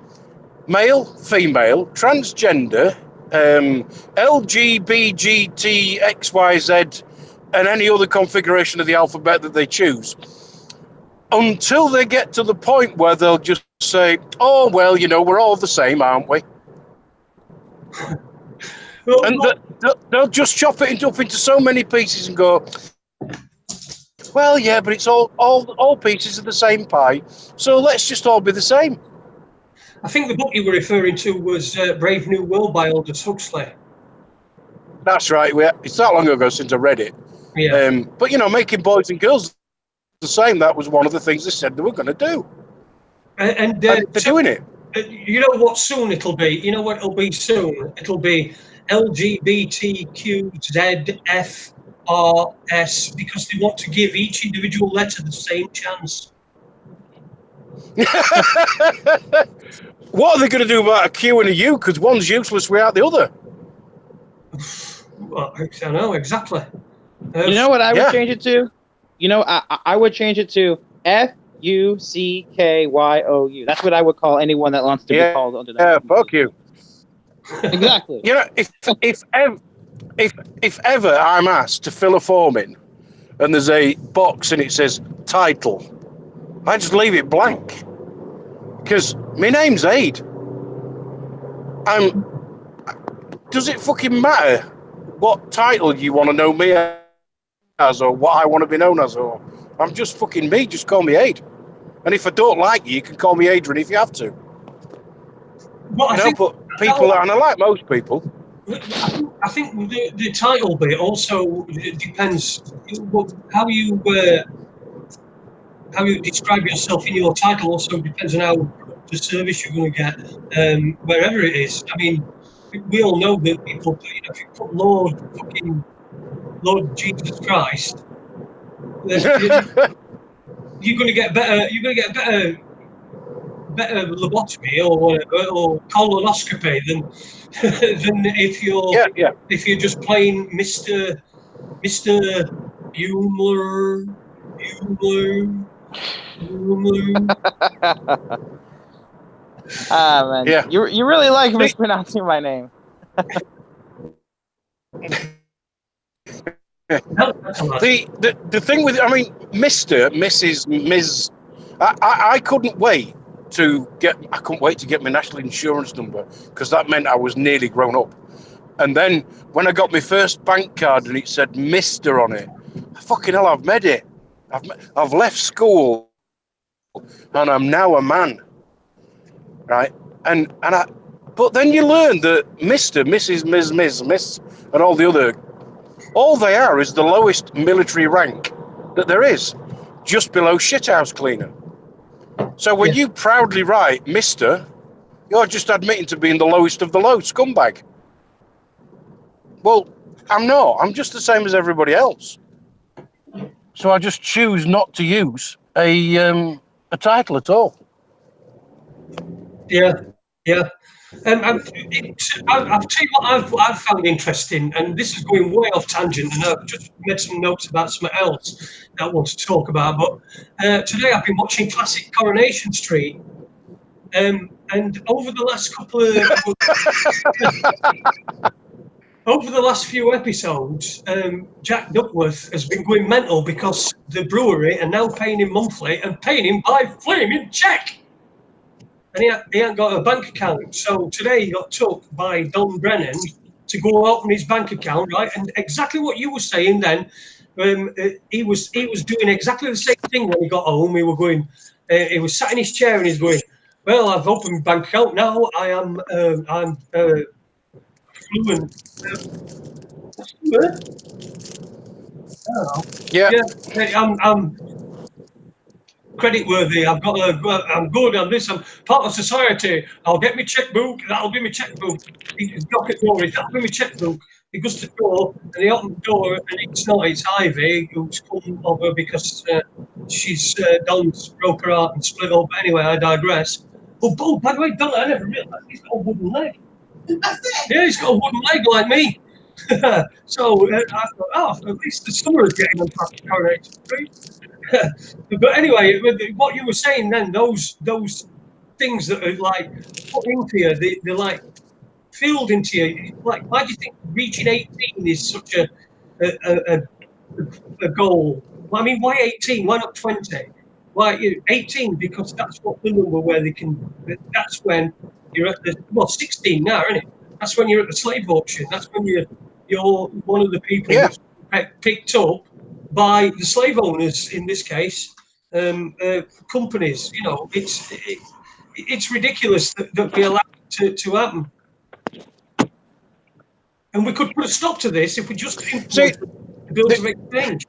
male, female, transgender, LGBTXYZ, and any other configuration of the alphabet that they choose, until they get to the point where they'll just say, oh, well, you know, we're all the same, aren't we? And they'll just chop it up into so many pieces and go, well, yeah, but it's all pieces of the same pie, so let's just all be the same. I think the book you were referring to was Brave New World by Aldous Huxley. That's right. It's that long ago since I read it. Yeah. But, you know, making boys and girls the same, that was one of the things they said they were going to do. And they're doing it. You know what soon it'll be? You know what it'll be soon? It'll be LGBTQZFRS, because they want to give each individual letter the same chance. What are they going to do about a Q and a U? Because one's useless without the other. Well, I don't know, exactly. You know what I would change it to? You know, I would change it to FUCKYOU. That's what I would call anyone that wants to be called under that. Yeah, fuck you. Exactly. You know, if ever I'm asked to fill a form in and there's a box and it says title, I just leave it blank. Because my name's Ade. And does it fucking matter what title you want to know me as or what I want to be known as, or I'm just fucking me. Just call me Ade. And if I don't like you, you can call me Adrian if you have to. But I think, but people, and I like most people. I think the title bit also depends how you describe yourself in your title. Also depends on how the service you're going to get wherever it is. I mean, we all know that people, if you put Lord Jesus Christ, you're going to get better. You're going to get better lobotomy or whatever, or colonoscopy than if you're just plain Mr. Bueller. Ah, man. Yeah. You really like mispronouncing my name. The thing with, I mean, Mr., Mrs., Ms., I couldn't wait to get my national insurance number, because that meant I was nearly grown up. And then when I got my first bank card and it said Mr. on it, fucking hell, I've made it. I've left school and I'm now a man, right? But then you learn that Mr., Mrs., Ms., Miss, and all the other, all they are is the lowest military rank that there is, just below shithouse cleaner. So when you proudly write Mr., you're just admitting to being the lowest of the low, scumbag. Well, I'm not. I'm just the same as everybody else. So I just choose not to use a title at all. Yeah. I've tell you what I've found interesting, and this is going way off tangent, and I've just made some notes about something else that I want to talk about. But today I've been watching classic Coronation Street, and over the last over the last few episodes, Jack Duckworth has been going mental because the brewery are now paying him monthly and paying him by flaming check. And he ain't got a bank account. So today he got took by Don Brennan to go open his bank account, right? And exactly what you were saying then, he was doing exactly the same thing when he got home. He was sat in his chair and he's going, well, I've opened my bank account now. I'm fluent. What's the word? I don't know. Yeah, I'm credit worthy. I'm good. I'm this. I'm part of society. I'll get my checkbook. That'll be my checkbook. He's knock at the door. That'll be my checkbook. He goes to the door and he opens the door and it's not. It's Ivy who's come over because she's Don's broke her heart and split up. Anyway, I digress. Oh, by the way, Don, I never realised he's got a wooden leg. Yeah, he's got a wooden leg like me. So I thought, at least the summer is getting on past Coronation Street. But anyway, what you were saying then, those things that are like put into you, they're like filled into you. Like, why do you think reaching 18 is such a goal? Well, I mean, why 18? Why not 20? Why 18? Because that's what the number where they can. That's when you're at the 16 now, isn't it? That's when you're at the slave auction. That's when you're one of the people who's picked up by the slave owners in this case, companies. You know, it's ridiculous that we allow it to happen. And we could put a stop to this if we just implement the Bills of Exchange.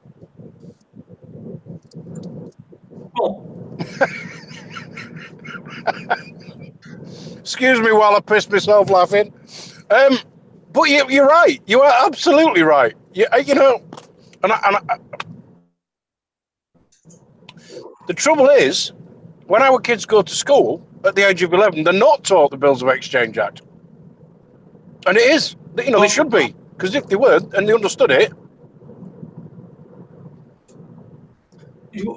Excuse me while I piss myself laughing. But you're right. You are absolutely right. You know, and the trouble is, when our kids go to school at the age of 11, they're not taught the Bills of Exchange Act. And it is. You know, they should be. Because if they weren't and they understood it.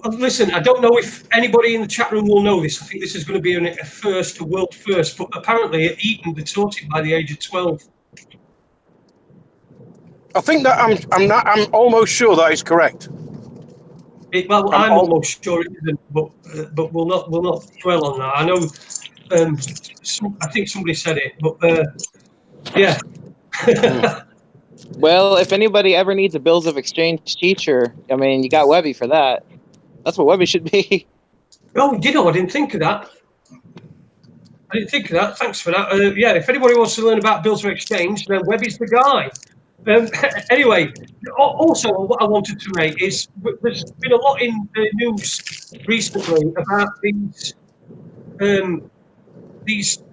Listen, I don't know if anybody in the chat room will know this. I think this is going to be a world first. But apparently at Eton, they taught it by the age of 12. I think that I'm almost sure that is correct. I'm almost sure it isn't, but we'll not dwell on that. I know. I think somebody said it, but yeah. Well, if anybody ever needs a bills of exchange teacher, I mean, you got Webby for that. That's what Webby should be. Oh, you know, I didn't think of that. Thanks for that. Yeah, if anybody wants to learn about bills of exchange, then Webby's the guy. Anyway, also what I wanted to make is there's been a lot in the news recently about these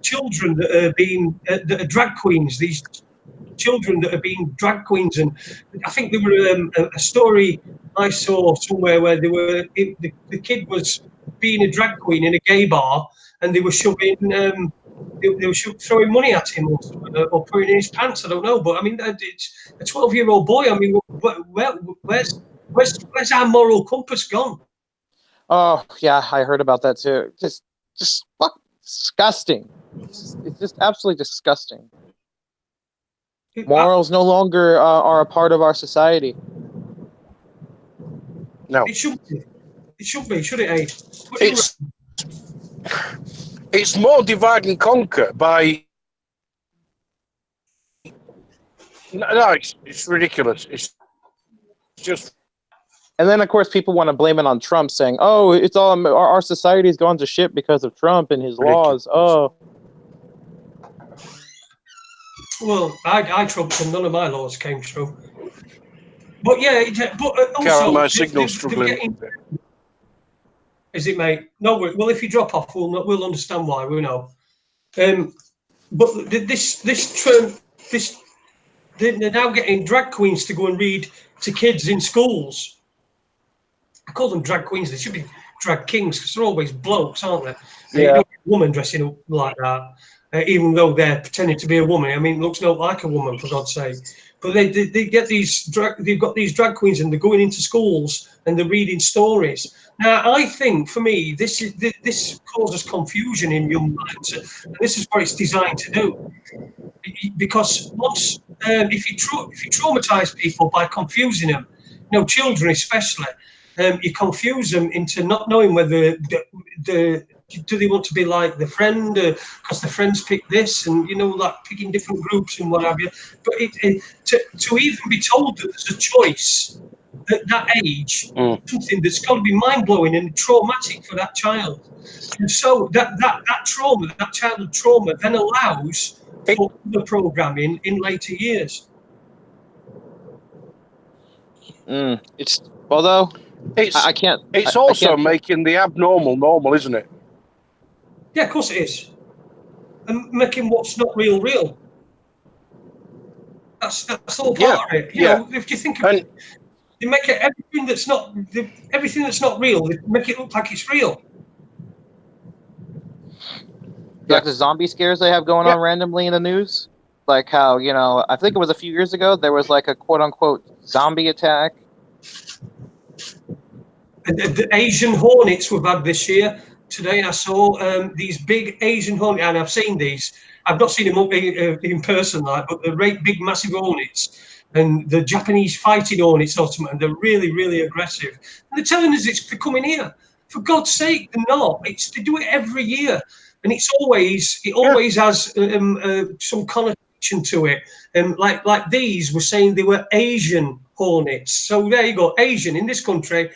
children that are being that are drag queens. These children that are being drag queens, and I think there were a story I saw somewhere where the kid was being a drag queen in a gay bar, and they were shoving. They were throwing money at him or putting it in his pants. I don't know, but I mean, it's a 12-year-old boy. I mean, where's our moral compass gone? Oh yeah, I heard about that too. Just disgusting. It's just absolutely disgusting. Morals no longer are a part of our society. No, It should be. It should be, should it, Ade? it's more divide and conquer by. No, it's ridiculous. It's just. And then, of course, people want to blame it on Trump, saying, "Oh, it's all our society's gone to shit because of Trump and his laws." Oh, well, I trumped and none of my laws came through. But yeah, but also My signal's struggling. Is it, mate? No, well, if you drop off, we'll understand why. We know. But they're now getting drag queens to go and read to kids in schools. I call them drag queens. They should be drag kings because they're always blokes, aren't they? Yeah. You don't get a woman dressing up like that, even though they're pretending to be a woman. I mean, it looks not like a woman, for God's sake. But they get they've got these drag queens and they're going into schools and they're reading stories. Now, I think for me, this causes confusion in young minds. And this is what it's designed to do. Because once, if you traumatize people by confusing them, children especially, you confuse them into not knowing whether do they want to be like the friend because the friends pick this, and like picking different groups and what have you. But to even be told that there's a choice at that age, something that's got to be mind-blowing and traumatic for that child. And so that trauma, that childhood trauma, then allows for the programming in later years. It's although I can't. It's also making the abnormal normal, isn't it? Yeah, of course it is. And making what's not real. That's all part of it. You know, if you think of it, they make it everything that's not real. They make it look like it's real. Like the zombie scares they have going on randomly in the news, like how I think it was a few years ago there was like a quote unquote zombie attack. The Asian Hornets we've had this year. Today I saw these big Asian Hornets, and I've seen these. I've not seen them in person, but the great big massive Hornets and the Japanese fighting Hornets, and they're really, really aggressive. And they're telling us it's coming here. For God's sake, they're not. They do it every year, and it always has some connotation to it. Like these were saying they were Asian Hornets. So there you go, Asian in this country.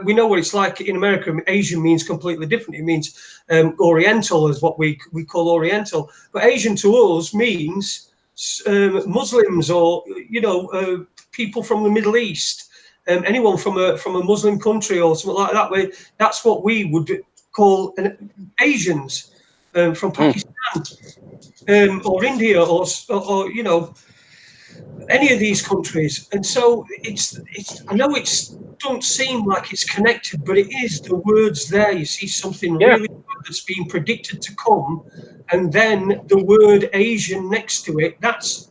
We know what it's like in America. Asian means completely different. It means Oriental is what we call Oriental, but Asian to us means Muslims or people from the Middle East. Anyone from a Muslim country or something like that. That's what we would call Asians from Pakistan or India or any of these countries. And so it's I know it's don't seem like it's connected, but it is. The words there, you see something really good that's being predicted to come, and then the word Asian next to it. That's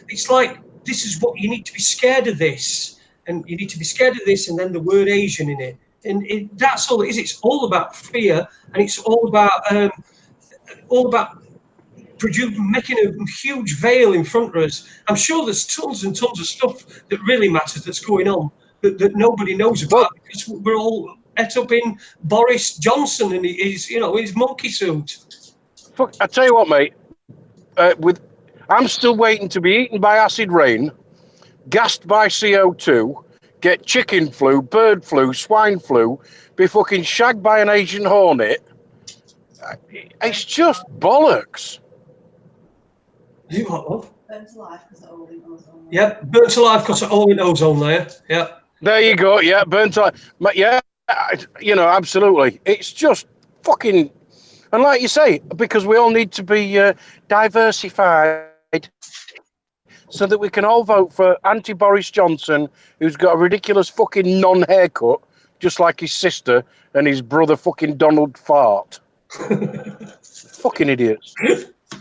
it's like, this is what you need to be scared of this, and you need to be scared of this, and then the word Asian in it. And that's all it is. It's all about fear, and it's all about making a huge veil in front of us. I'm sure there's tons and tons of stuff that really matters that's going on that nobody knows about, because we're all et up in Boris Johnson and his monkey suit. I tell you what, mate. I'm still waiting to be eaten by acid rain, gassed by CO2, get chicken flu, bird flu, swine flu, be fucking shagged by an Asian hornet. It's just bollocks. You what, love? Burnt alive because of all in ozone. Yep, burnt alive because of all in ozone layer. Yep. There you go. Yeah, burnt alive. Yeah, you know, absolutely. It's just fucking, and like you say, because we all need to be diversified so that we can all vote for anti-Boris Johnson, who's got a ridiculous fucking non-haircut, just like his sister and his brother fucking Donald Fart. Fucking idiots.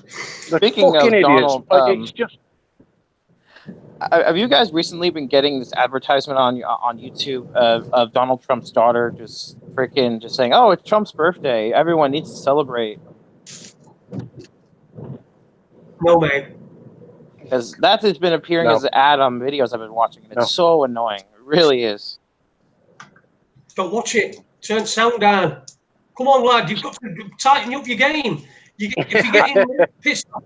Speaking of Donald, it's just... have you guys recently been getting this advertisement on YouTube of Donald Trump's daughter just freaking just saying, "Oh, it's Trump's birthday. Everyone needs to celebrate." No, mate. Because that has been appearing as an ad on videos I've been watching, and it's so annoying. It really is. Don't watch it. Turn sound down. Come on, lad. You've got to tighten up your game. If you're getting pissed off,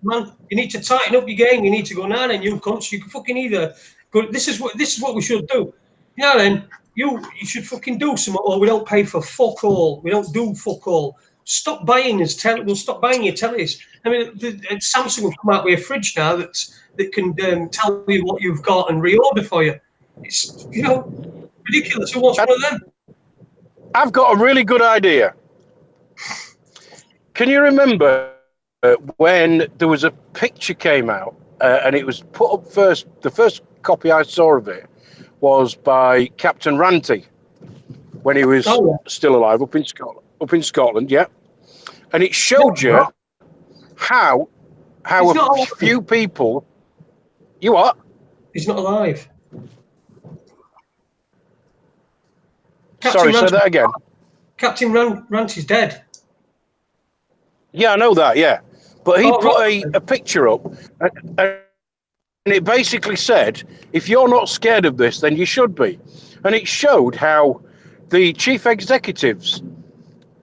man, you need to tighten up your game. You need to go, nah, then you cunts. You can fucking either go. This is what we should do. Yeah, then you should fucking do something, or we don't pay for fuck all. We don't do fuck all. Stop buying his we'll stop buying your tellies. I mean, Samsung will come out with a fridge now that can tell you what you've got and reorder for you. It's ridiculous. Who wants one of them? I've got a really good idea. Can you remember when there was a picture came out and it was put up first? The first copy I saw of it was by Captain Ranty when he was still alive up in Scotland, yeah. And it showed you how a few people. You what? He's not alive. Sorry, say that again. Captain Ranty's dead. Yeah, I know that, yeah. But he put a picture up, and it basically said, if you're not scared of this, then you should be. And it showed how the chief executives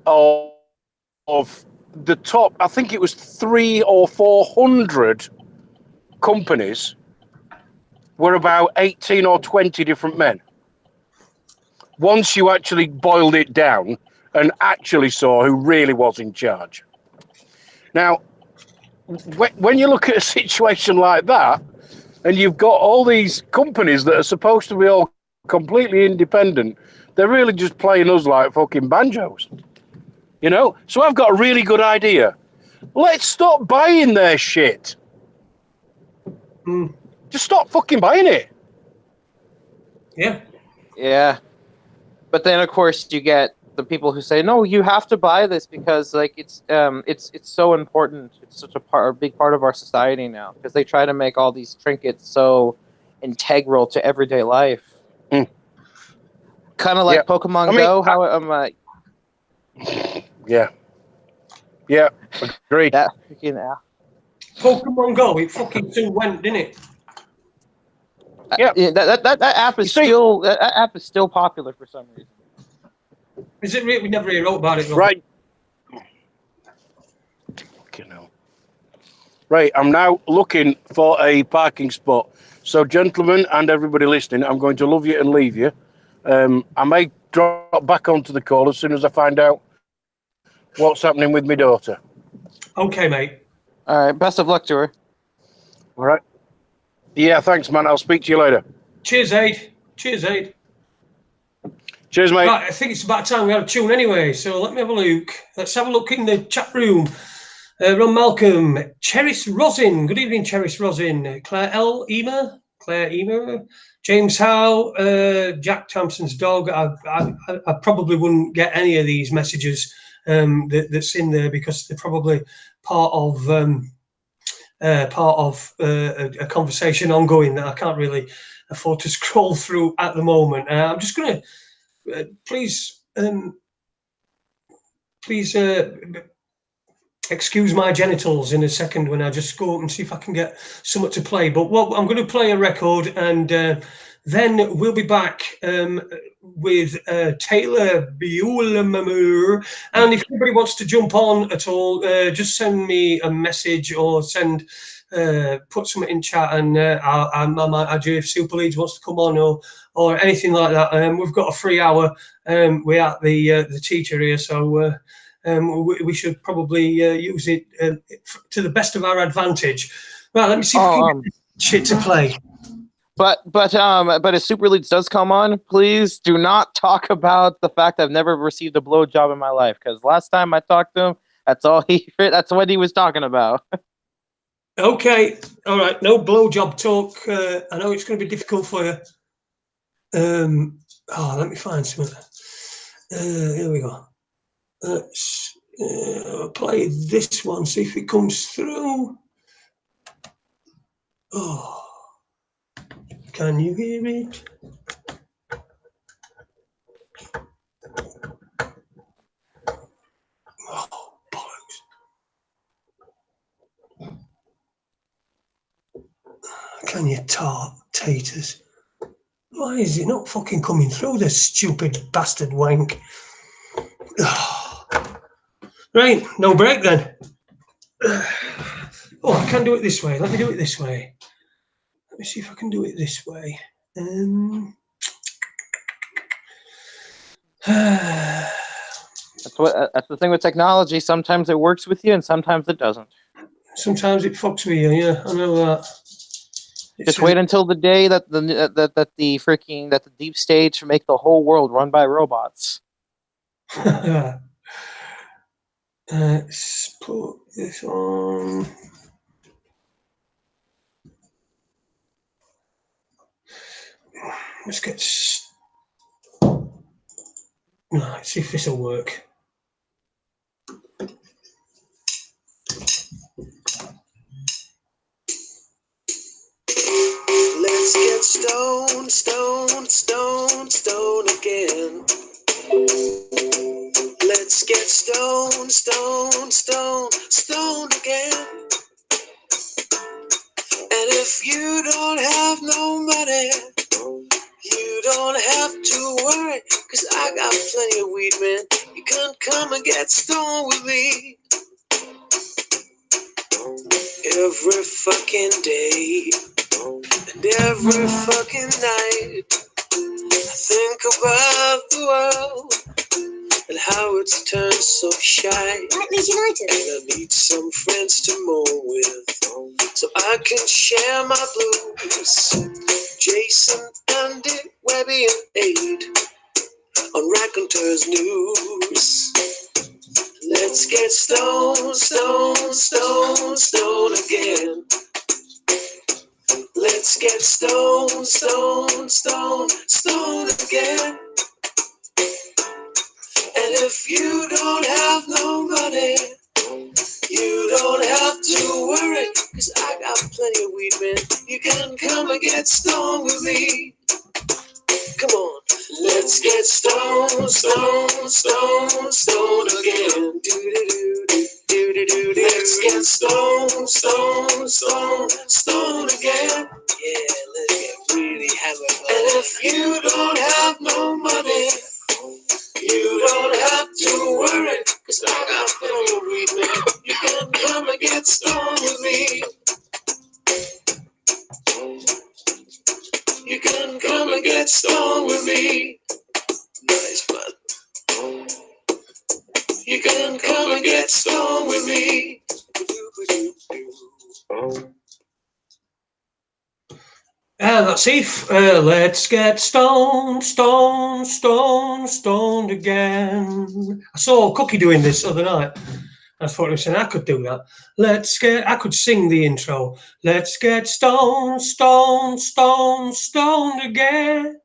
of the top, I think it was 300 or 400 companies, were about 18 or 20 different men. Once you actually boiled it down and actually saw who really was in charge. Now, when you look at a situation like that, and you've got all these companies that are supposed to be all completely independent, they're really just playing us like fucking banjos. You know? So I've got a really good idea. Let's stop buying their shit. Just stop fucking buying it. Yeah. Yeah. But then, of course, you get the people who say, "No, you have to buy this because, like, it's so important. It's such a big part of our society now." Because they try to make all these trinkets so integral to everyday life. Kind of like Pokemon Go. Yeah. Agreed. That freaking Pokemon Go. It fucking soon went, didn't it? Yeah. That app is still popular for some reason. Is it really? We never really wrote about it. Right. Fucking hell. Right, I'm now looking for a parking spot. So, gentlemen and everybody listening, I'm going to love you and leave you. I may drop back onto the call as soon as I find out what's happening with my daughter. Okay, mate. All right, best of luck to her. All right. Yeah, thanks, man. I'll speak to you later. Cheers, Ade. Cheers, Ade. Cheers, mate. Right, I think it's about time we had a tune anyway, so let me have a look. Let's have a look in the chat room. Ron Malcolm, Cheris Rosin. Good evening, Cheris Rosin. Claire Emer. James Howe, Jack Thompson's dog. I probably wouldn't get any of these messages that's in there because they're probably part of a conversation ongoing that I can't really afford to scroll through at the moment. I'm just going to please excuse my genitals in a second when I just go up and see if I can get something to play. But I'm going to play a record, and Then we'll be back with Taylor Buell. And if anybody wants to jump on at all, just send me a message or put something in chat, and I might add you if Super Leeds wants to come on or anything like that. We've got a free hour. We're at the teacher here, so we should probably use it to the best of our advantage. Right, let me see if we can get shit to play. But if Super Leads does come on, please do not talk about the fact I've never received a blowjob in my life, because last time I talked to him, that's what he was talking about. Okay, all right, no blowjob talk. I know it's going to be difficult for you. Let me find something. Here we go. Let's play this one, see if it comes through. Oh, can you hear it? Oh, bollocks. Can you taters? Why is it not fucking coming through, this stupid bastard wank? Oh. Right, no break then. Oh, I can do it this way. Let me do it this way. Let me see if I can do it this way. That's the thing with technology. Sometimes it works with you, and sometimes it doesn't. Sometimes it fucks with you. Yeah, I know that. Just wait until the day that the deep state make the whole world run by robots. Let's put this on. Let's get. Let's see if this will work. Let's get stoned, stoned, stoned, stoned again. Let's get stoned, stoned, stoned, stoned again. And if you don't have no money, you don't have to worry, 'cause I got plenty of weed, man. You can come and get stoned with me every fucking day and every fucking night. I think about the world and how it's turned so shy. Like Leeds United. And I need some friends to moan with, so I can share my blues. Jason and Ade, Webby and Ade on Raconteurs News. Let's get stoned, stoned, stoned, stoned again. Let's get stoned, stoned, stoned, stoned again. And if you don't have no money, you don't have to worry, 'cause I got plenty of weed, man. You can come and get stoned with me. Come on. Let's get stoned, stoned, stoned, stoned again. Do-do-do-do-do-do-do. Let's get stoned, stoned, stoned, stoned again. Yeah, let's get really hammered. And if you don't have no money, you don't have to worry, 'cause I got plenty of weed, man. You can come and get stoned with me. You can come and get stoned with me. Nice, man. You can come and get stoned with me. That's it. Let's get stoned, stoned, stoned, stoned again. I saw Cookie doing this the other night. I thought he was saying I could do that. I could sing the intro. Let's get stoned, stoned, stoned, stoned again.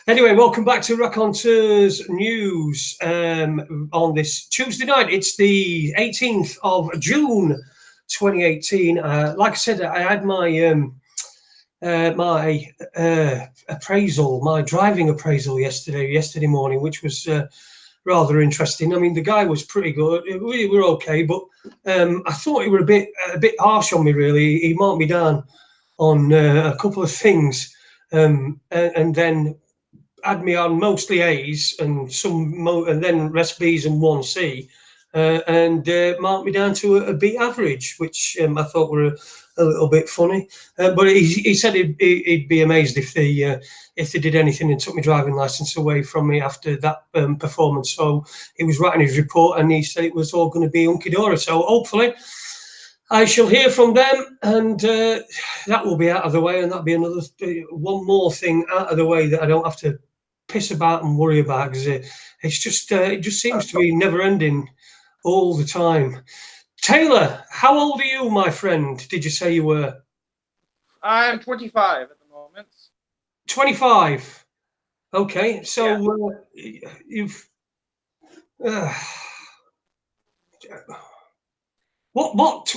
Anyway, welcome back to Raconteurs News on this Tuesday night. It's the 18th of June, 2018. Like I said, I had my appraisal, my driving appraisal yesterday morning, which was rather interesting. I mean, the guy was pretty good. We were okay, but I thought he were a bit harsh on me, really. He marked me down on a couple of things. and then had me on mostly A's and and then rest B's and one C, and marked me down to a B average, which I thought were a little bit funny. But he said he'd be amazed if they did anything and took my driving license away from me after that performance. So he was writing his report and he said it was all going to be hunky dory. So hopefully I shall hear from them, and that will be out of the way, and that'll be another one more thing out of the way that I don't have to piss about and worry about, because it just seems to be never ending all the time. Taylor, how old are you, my friend? Did you say you were? I'm 25 at the moment. 25. Okay, so you've. What's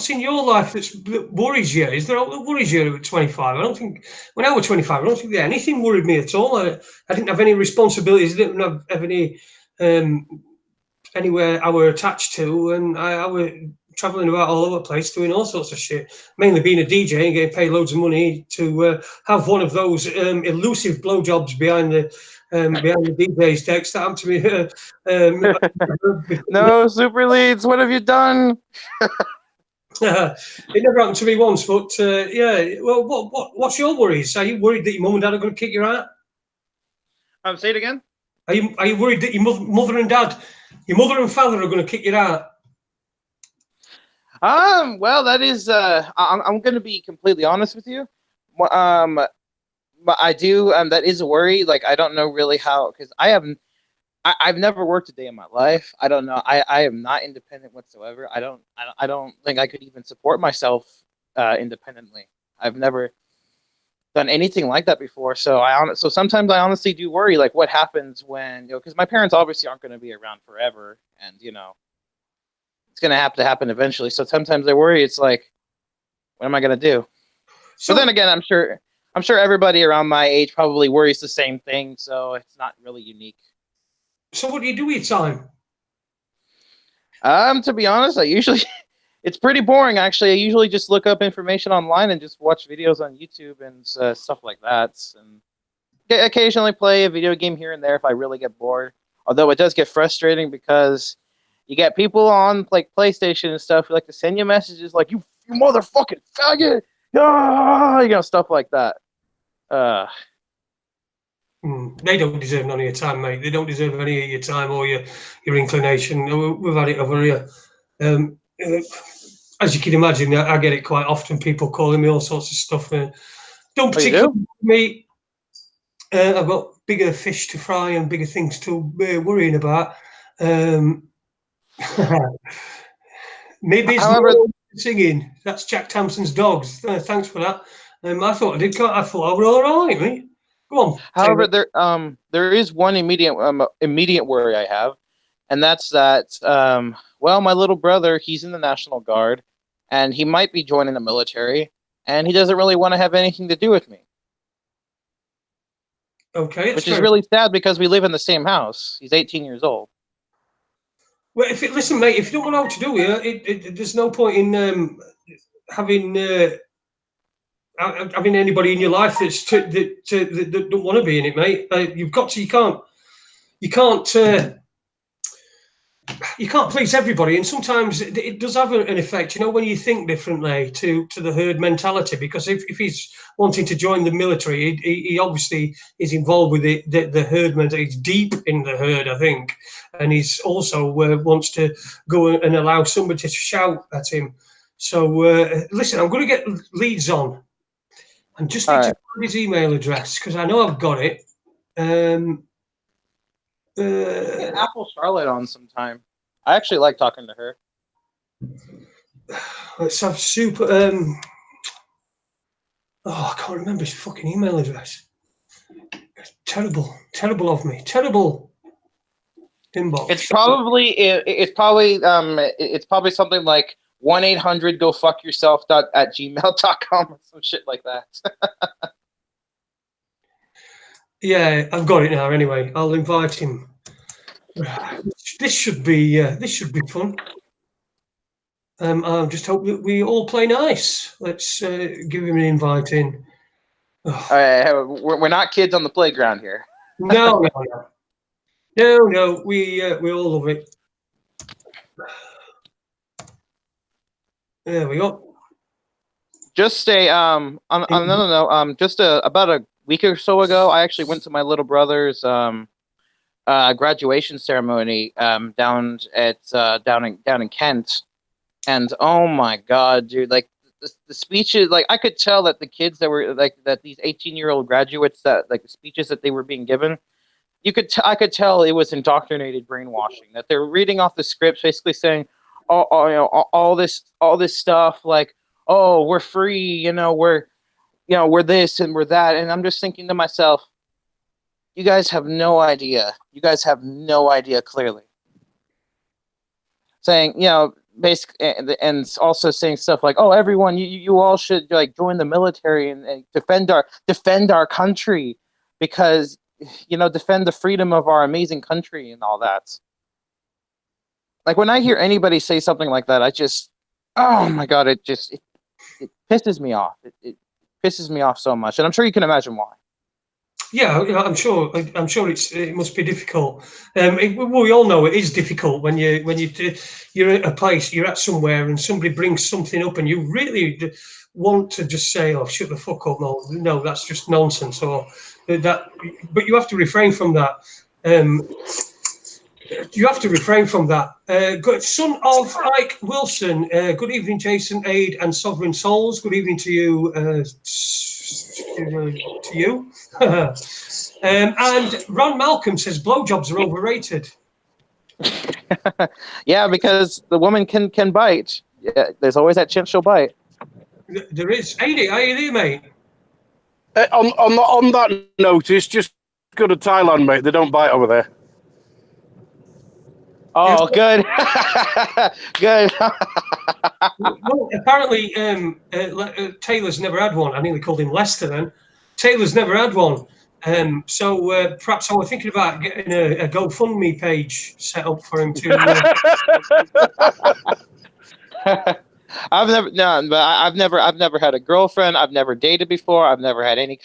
in your life that worries you? Is there what worries you at 25? I don't think when I was 25, I don't think anything worried me at all. I didn't have any responsibilities. I didn't have any anywhere I were attached to, and I were traveling about all over the place doing all sorts of shit. Mainly being a DJ and getting paid loads of money to have one of those elusive blowjobs behind the DJ's decks that happened to me. No super leads. What have you done? It never happened to me once, but yeah. Well, what's your worries? Are you worried that your mum and dad are going to kick you out? Say it again. Are you worried that your mother and father are going to kick you out? Well, that is. I'm going to be completely honest with you. But I do. That is a worry. Like, I don't know really how, because I've never worked a day in my life. I don't know. I am not independent whatsoever. I don't think I could even support myself independently. I've never done anything like that before. So sometimes I honestly do worry, like, what happens when, because my parents obviously aren't going to be around forever, and it's going to have to happen eventually. So sometimes I worry. It's like, what am I going to do? So, but then again, I'm sure everybody around my age probably worries the same thing. So it's not really unique. So what do you do with your time? To be honest, it's pretty boring, actually. I usually just look up information online and just watch videos on YouTube and stuff like that. And occasionally play a video game here and there if I really get bored. Although it does get frustrating because you get people on like PlayStation and stuff who like to send you messages like, you motherfucking faggot, stuff like that. They don't deserve none of your time, mate. They don't deserve any of your time or your inclination. We've had it over here. As you can imagine, I get it quite often. People calling me all sorts of stuff. Don't particularly me. I've got bigger fish to fry and bigger things to be worrying about. Maybe it's more singing. That's Jack Thompson's dogs. Thanks for that. I thought I were all right, mate. Go on. However, there is one immediate worry I have, and that's that. Well, my little brother, he's in the National Guard, and he might be joining the military, and he doesn't really want to have anything to do with me. Okay, which is really sad because we live in the same house. He's 18 years old. Well, listen, mate, if you don't know what to do here, there's no point in having anybody in your life that don't want to be in it, mate. You can't please everybody, and sometimes it does have an effect, when you think differently to the herd mentality. Because if he's wanting to join the military, he obviously is involved with the herd mentality. He's deep in the herd, I think, and he's also wants to go and allow somebody to shout at him. So listen, I'm going to get Leeds on. I just need to find his email address because I know I've got it. Get Apple Charlotte on sometime. I actually like talking to her. Let's have super. I can't remember his fucking email address. Terrible of me. Terrible inbox. It's probably something like 1-800-GO-FUCK-YOURSELF@gmail.com or some shit like that. Yeah, I've got it now. Anyway, I'll invite him. This should be fun. I just hope that we all play nice. Let's give him an invite in. We're not kids on the playground here. No. We all love it. There we go. Just on another note, about a week or so ago, I actually went to my little brother's graduation ceremony down in Kent, and oh my God, dude! Like the speeches, like I could tell that the kids that were that these 18-year-old graduates, that like the speeches that they were being given, I could tell it was indoctrinated brainwashing. That they're reading off the scripts, basically saying, all this stuff like, oh, we're free, we're this and we're that, and I'm just thinking to myself, you guys have no idea. You guys have no idea clearly. Saying, basically, and also saying stuff like, "Oh, everyone, you all should like join the military and defend our country, because defend the freedom of our amazing country and all that." Like when I hear anybody say something like that, I just, oh my God, it pisses me off. It pisses me off so much, and I'm sure you can imagine why. Yeah, I'm sure it must be difficult. We all know it is difficult when you're at a place, you're at somewhere, and somebody brings something up, and you really want to just say, "Oh, shut the fuck up!" No, that's just nonsense. Or that, but you have to refrain from that. You have to refrain from that. Son of Ike Wilson. Good evening, Jason, Ade, and Sovereign Souls. Good evening to you. To you. And Ron Malcolm says blowjobs are overrated. Yeah, because the woman can bite. Yeah, there's always that chance she'll bite. There is. Ade, are you there, mate? On that notice, just go to Thailand, mate. They don't bite over there. Oh, good. Good. Well, apparently, Taylor's never had one. I nearly called him Lester then. Taylor's never had one. So perhaps I was thinking about getting a GoFundMe page set up for him to. I've never had a girlfriend. I've never dated before. I've never had a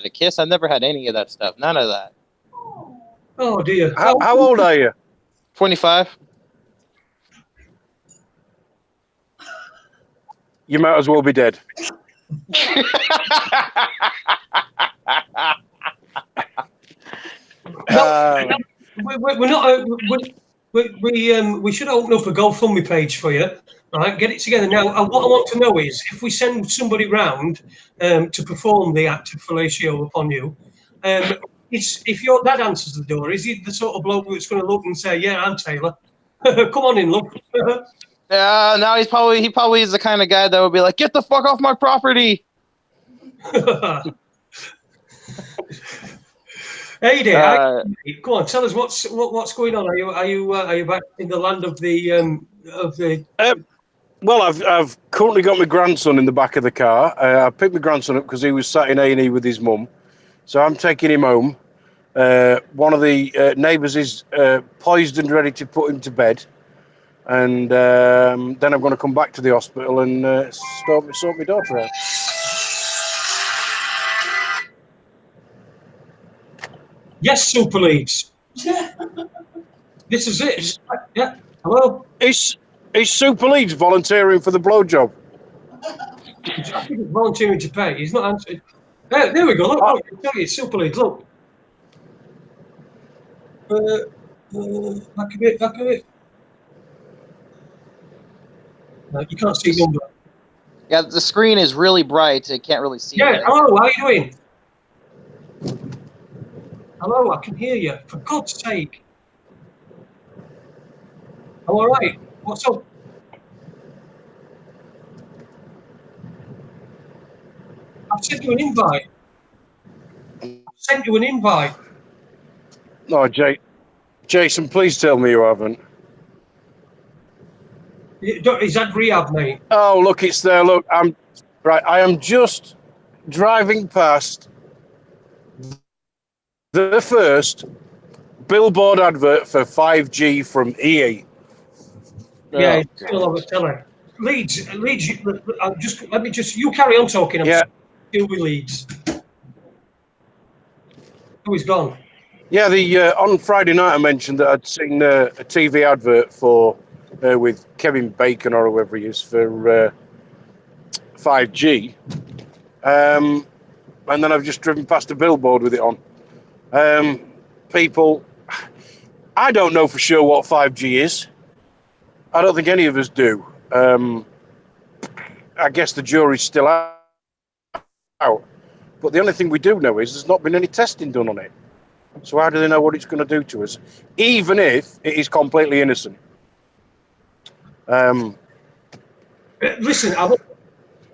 kiss. I've never had any of that stuff. None of that. Oh dear. How old are you? 25. You might as well be dead. We're not. We should open up a GoFundMe page for you. Right, get it together now. What I want to know is if we send somebody round to perform the act of fellatio upon you, if your dad answers the door, is he the sort of bloke that's going to look and say, "Yeah, I'm Taylor. Come on in, look." Now he probably is the kind of guy that would be like, "Get the fuck off my property." Hey there, go on, tell us what's going on. Are you back in the land of the Well, I've currently got my grandson in the back of the car. I picked my grandson up because he was sat in A&E with his mum, so I'm taking him home. One of the neighbours is poised and ready to put him to bed, and then I'm going to come back to the hospital and sort my daughter out. Yes, Super Leagues. This is it. Yeah. Hello. Is Super Leagues volunteering for the blowjob? I think he's volunteering to pay. He's not answering. There we go. Look, it's Super Leagues. Look. Back a bit. No, you can't see number. Yeah, the screen is really bright. I can't really see. Yeah. Hello. How are you doing? Hello. I can hear you. For God's sake. I'm all right. What's up? I've sent you an invite. No, Jason, please tell me you haven't. Is that rehab, mate? Oh, look, it's there. Look, I am just driving past the first billboard advert for 5G from EA. Yeah, it's still over telly. Leeds. You carry on talking. Yeah. deal with Leeds. Oh, he's gone. Yeah, on Friday night I mentioned that I'd seen a TV advert for with Kevin Bacon or whoever he is for 5G, and then I've just driven past a billboard with it on. People, I don't know for sure what 5G is. I don't think any of us do. I guess the jury's still out. But the only thing we do know is there's not been any testing done on it. So how do they know what it's going to do to us, even if it is completely innocent? Listen,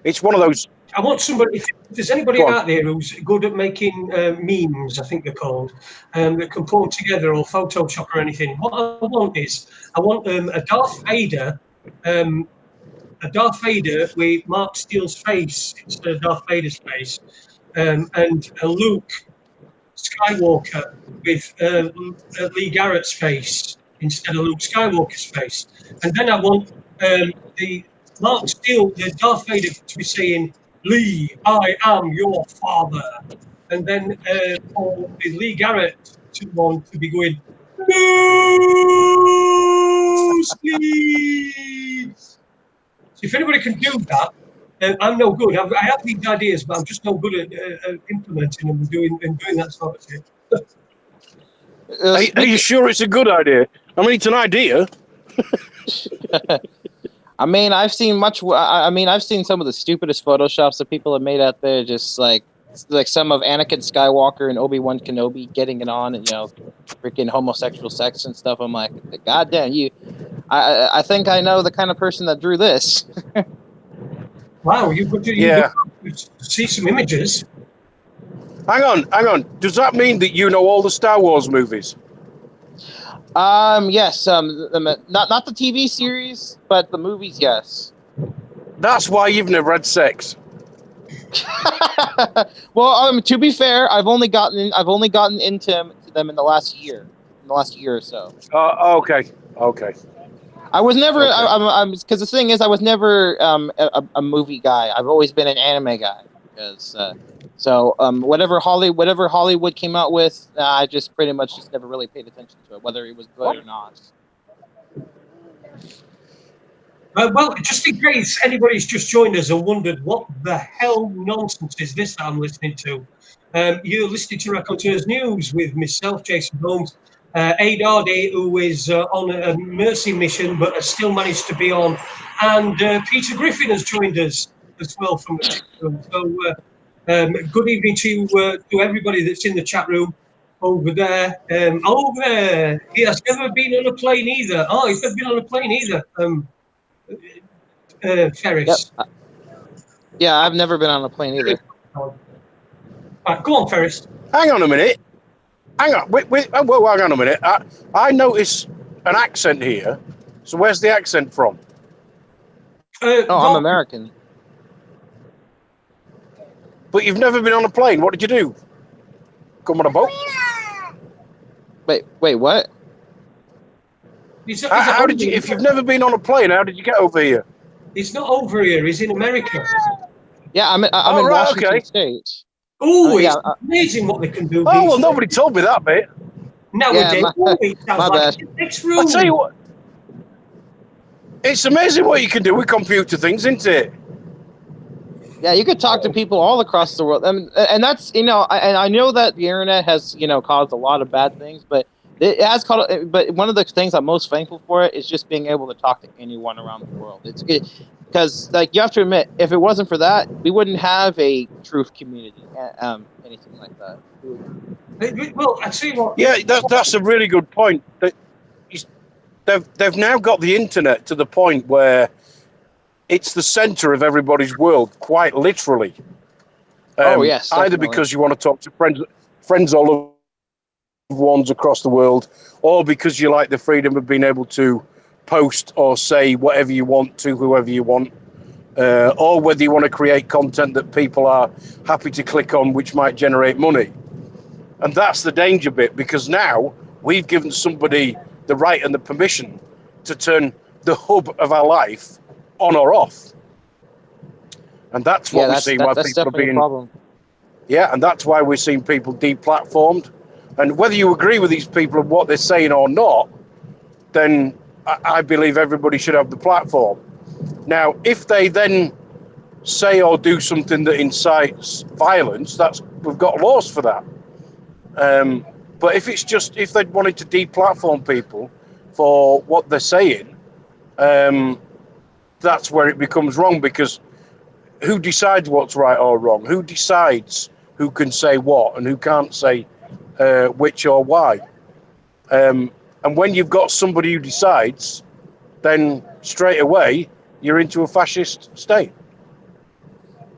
it's one of those. I want somebody. If there's anybody out there who's good at making memes, I think they're called, that can pull them together or Photoshop or anything. What I want is a Darth Vader with Mark Steele's face instead of Darth Vader's face, and a Luke Skywalker with Lee Garrett's face instead of Luke Skywalker's face. And then I want the Mark Steele, the Darth Vader, to be saying, "Lee, I am your father." And then for the Lee Garrett one to be going, "No, please." So if anybody can do that, I'm no good. I have these ideas, but I'm just no good at implementing them and doing that sort of thing. Are you sure it's a good idea? I mean, it's an idea. I mean, I've seen I've seen some of the stupidest Photoshops that people have made out there. Just like some of Anakin Skywalker and Obi-Wan Kenobi getting it on, and freaking homosexual sex and stuff. I'm like, God damn you! I think I know the kind of person that drew this. Wow, you could see some images. Hang on. Does that mean that you know all the Star Wars movies? Yes. Not the TV series, but the movies. Yes. That's why you've never had sex. Well, to be fair, I've only gotten into them in the last year or so. Okay. I was never. Okay. Because the thing is, I was never a movie guy. I've always been an anime guy. Because whatever Hollywood came out with, I just pretty much just never really paid attention to it, whether it was good or not. Well, just in case anybody's just joined us and wondered what the hell nonsense is this that I'm listening to, you're listening to Raconteurs News with myself, Jason Holmes, Ade, who is on a mercy mission but has still managed to be on, and Peter Griffin has joined us as well from the chat room. So good evening to everybody that's in the chat room over there. Over there, he has never been on a plane either. Oh, he's never been on a plane either. Ferris. Yep. Yeah, I've never been on a plane either. Right, go on, Ferris. Hang on a minute. Hang on. Wait, hang on a minute. I notice an accent here. So where's the accent from? I'm American. But you've never been on a plane. What did you do? Come on a boat? Wait, what? How did you? If you've never been on a plane, how did you get over here? He's not over here. He's in America. Yeah, I'm in Washington State. Oh, it's amazing what they can do. Oh well, nobody told me that bit. Nowadays, my bad. Next room. I'll tell you what. It's amazing what you can do with computer things, isn't it? Yeah, you could talk to people all across the world, and that's and I know that the internet has caused a lot of bad things, but it has caused. But one of the things I'm most thankful for it is just being able to talk to anyone around the world. It's good because you have to admit, if it wasn't for that, we wouldn't have a truth community, anything like that. Well, I tell you what. Yeah, that's a really good point. They've now got the internet to the point where it's the center of everybody's world, quite literally. Yes, definitely. Either because you want to talk to friends or loved ones across the world, or because you like the freedom of being able to post or say whatever you want to whoever you want, or whether you want to create content that people are happy to click on, which might generate money. And that's the danger bit, because now we've given somebody the right and the permission to turn the hub of our life on or off. And that's what Yeah, we that's see that, why that's people are definitely a being. problem. Yeah, and that's why we're seeing people deplatformed. And whether you agree with these people and what they're saying or not, then I believe everybody should have the platform. Now, if they then say or do something that incites violence, we've got laws for that. But if they wanted to deplatform people for what they're saying, that's where it becomes wrong, because who decides what's right or wrong? Who decides who can say what and who can't say which or why? And when you've got somebody who decides, then straight away you're into a fascist state.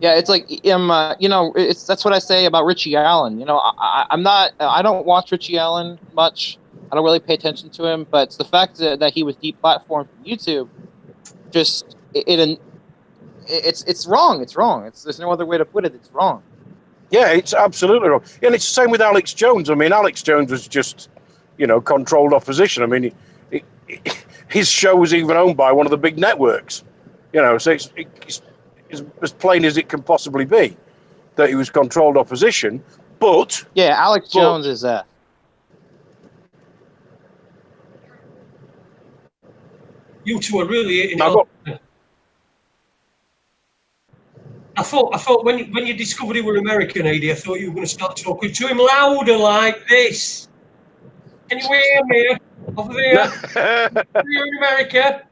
Yeah, it's like that's what I say about Richie Allen. I don't watch Richie Allen much. I don't really pay attention to him, but it's the fact that he was deplatformed from YouTube. Just it's wrong. It's wrong. There's no other way to put it. It's wrong. Yeah, it's absolutely wrong. And it's the same with Alex Jones. I mean, Alex Jones was just, controlled opposition. I mean, his show was even owned by one of the big networks. So it's as plain as it can possibly be that he was controlled opposition. But yeah, Alex Jones is You two are really hitting Now, it. I thought when you discovered he were American, Ade, I thought you were going to start talking to him louder like this. Can you hear me over there? You're in America.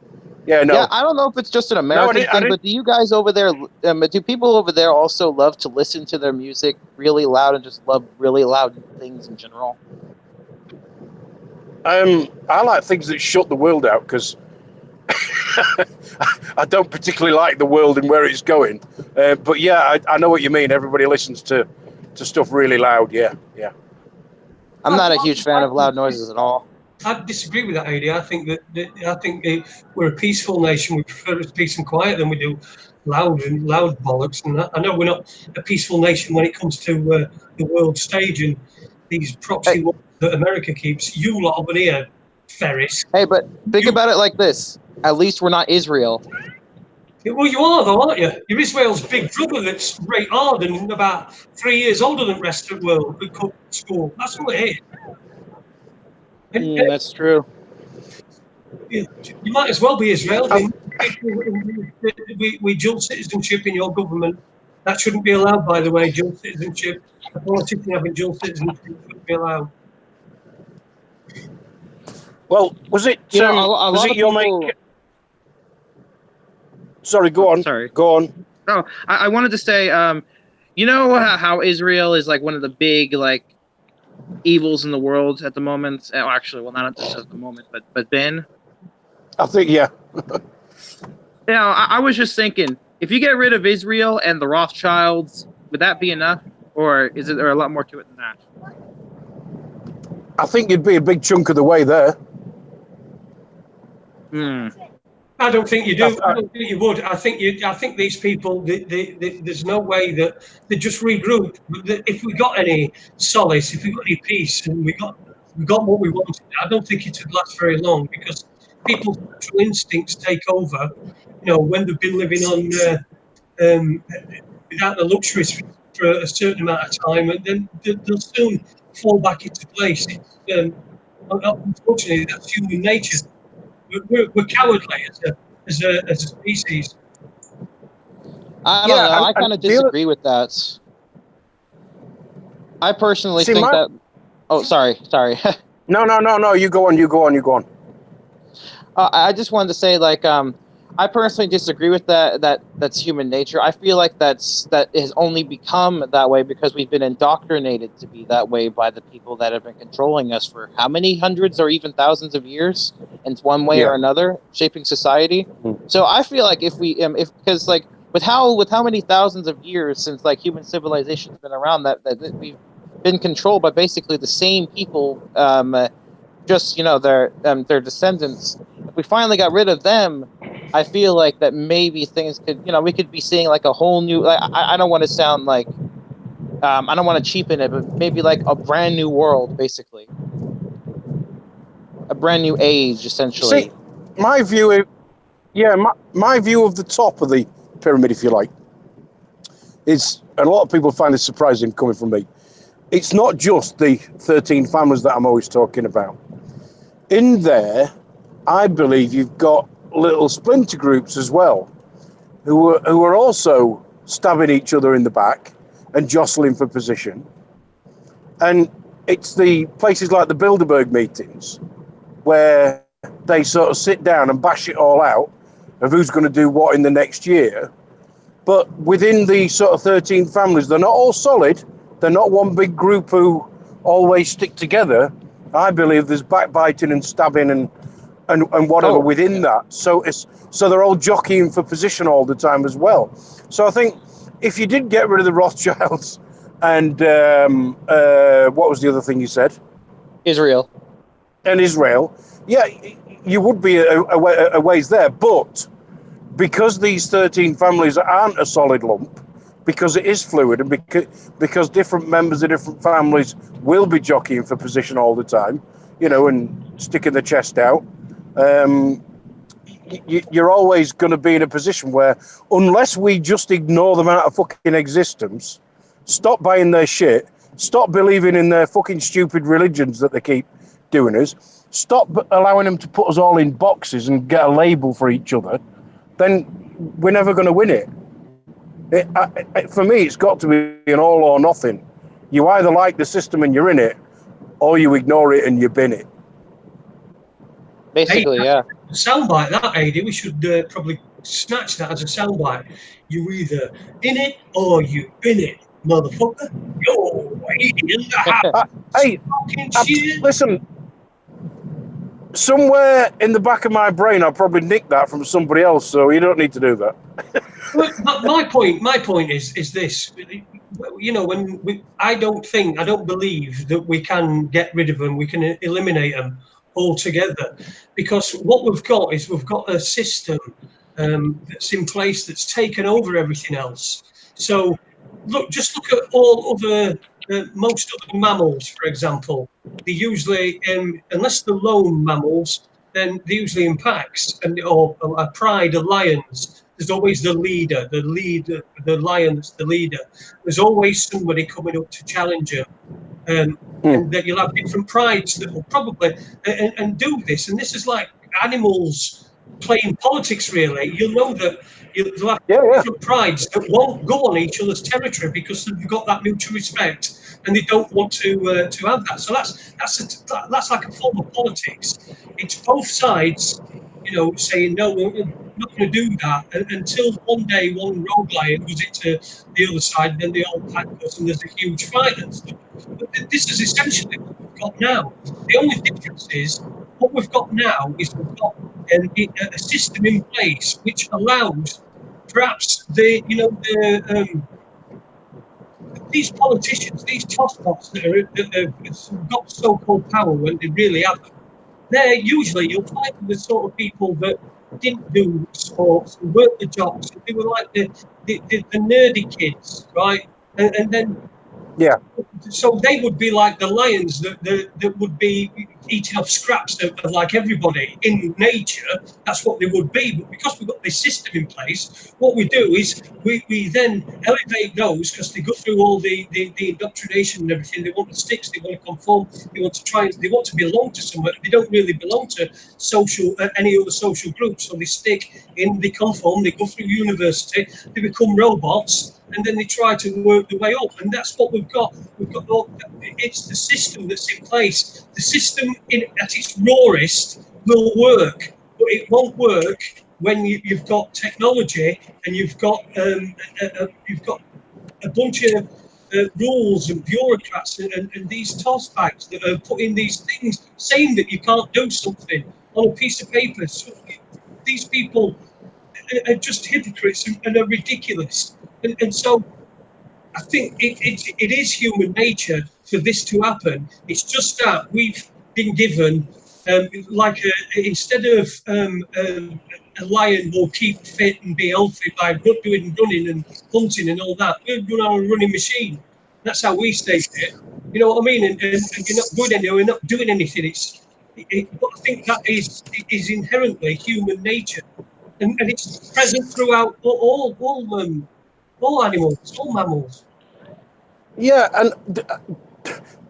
Yeah, no. Yeah, I don't know if it's just an American thing, but do you guys over there, do people over there also love to listen to their music really loud and just love really loud things in general? I like things that shut the world out, because I don't particularly like the world and where it's going. But yeah, I know what you mean. Everybody listens to stuff really loud. Yeah. I'm not a huge fan of loud noises at all. I disagree with that, Ade. I think that we're a peaceful nation. We prefer peace and quiet than we do loud bollocks. And I know we're not a peaceful nation when it comes to the world stage and these proxy wars that America keeps. You lot over here, Ferris. Hey, but think about it like this. At least we're not Israel. Well, you are, though, aren't you? You're Israel's big brother that's right hard and about 3 years older than the rest of the world who go to school. That's what it is. That's true. You might as well be Israel. We dual citizenship in your government. That shouldn't be allowed, by the way, dual citizenship. A politician having dual citizenship shouldn't be allowed. Well, was it your mate? Sorry, go on. Sorry. Go on. No, I wanted to say, you know how Israel is like one of the big evils in the world at the moment. Oh, actually, well, not just at the moment, but been. I think, yeah. I was just thinking, if you get rid of Israel and the Rothschilds, would that be enough, or is there a lot more to it than that? I think you'd be a big chunk of the way there. I don't think you do. I don't think you would. I think these people. There's no way that they just regroup. If we got any solace, if we got any peace, and we got what we wanted, I don't think it would last very long, because people's natural instincts take over. When they've been living on without the luxuries for a certain amount of time, and then they'll soon fall back into place. Unfortunately, that's human nature. We're cowardly as a species. I don't know. I kind of disagree with that. I personally think that. Oh, sorry. No. You go on. I just wanted to say, I personally disagree with that. That's human nature. I feel like that has only become that way because we've been indoctrinated to be that way by the people that have been controlling us for how many hundreds or even thousands of years, in one way or another, shaping society. So I feel like because with how many thousands of years since human civilization's been around, that we've been controlled by basically the same people, just their descendants. If we finally got rid of them, I feel like that maybe things could, we could be seeing a whole new, I don't want to sound I don't want to cheapen it, but maybe a brand new world, basically. A brand new age, essentially. See, my view of the top of the pyramid, if you like, is, and a lot of people find this surprising coming from me, it's not just the 13 families that I'm always talking about. In there, I believe you've got little splinter groups as well, who are also stabbing each other in the back and jostling for position. And it's the places like the Bilderberg meetings where they sort of sit down and bash it all out of who's going to do what in the next year. But within the sort of 13 families, they're not all solid. They're not one big group who always stick together. I believe there's backbiting and stabbing and whatever within that. So they're all jockeying for position all the time as well. So I think if you did get rid of the Rothschilds and what was the other thing you said? Israel. And Israel, yeah, you would be a ways there. But because these 13 families aren't a solid lump, because it is fluid, and because different members of different families will be jockeying for position all the time, you know, and sticking the chest out, you're always going to be in a position where, unless we just ignore them out of fucking existence, stop buying their shit, stop believing in their fucking stupid religions that they keep doing us, stop allowing them to put us all in boxes and get a label for each other, then we're never going to win it. For me, it's got to be an all or nothing. You either like the system and you're in it, or you ignore it and you bin it. Basically, yeah. A soundbite that, Ade, we should probably snatch that as a soundbite. You either in it or you bin it, motherfucker. Yo, Ade in the house. Hey, listen. Somewhere in the back of my brain, I'll probably nick that from somebody else, so you don't need to do that. But my point is this. You know, I don't believe that we can get rid of them. We can eliminate them altogether, because what we've got a system that's in place that's taken over everything else. So just look at all other most other mammals, for example. They usually, unless they're lone mammals, then they're usually in packs, or a pride of lions. There's always the lion that's the leader. There's always somebody coming up to challenge him. And that you'll have different prides that will probably and do this. And this is like animals playing politics, really. You'll know that you'll have different prides that won't go on each other's territory because they've got that mutual respect and they don't want to have that. So that's like a form of politics. It's both sides, you know, saying no, we're not going to do that until one day one rogue lion goes into the other side, and then they all pack us, and there's a huge fight and stuff. But this is essentially what we've got now. The only difference is what we've got now is we've got a system in place which allows perhaps these politicians, these tosspots that have got so-called power when they really haven't. They're usually, you'll find the sort of people that didn't do sports and weren't the jocks. They were like the nerdy kids, right? And then so they would be like the lions that would be eating off scraps of like everybody in nature. That's what they would be. But because we've got this system in place, what we do is we then elevate those, because they go through all the indoctrination and everything. They want the sticks, they want to conform, they want to belong to somewhere. They don't really belong to any other social group. So they stick in, they conform, they go through university, they become robots, and then they try to work their way up. And that's what we've got. It's the system that's in place. The system at its rawest will work, but it won't work when you've got technology and you've got a bunch of rules and bureaucrats and these toss bags that are putting these things, saying that you can't do something on a piece of paper. So these people are just hypocrites and are ridiculous. And so I think it is human nature for this to happen. It's just that we've been given, instead of a lion will keep fit and be healthy by doing running and hunting and all that, we're on a running machine. That's how we stay fit. You know what I mean? And you're not good anywhere, we're not doing anything. But I think that is inherently human nature. And it's present throughout all All animals, all mammals. Yeah, and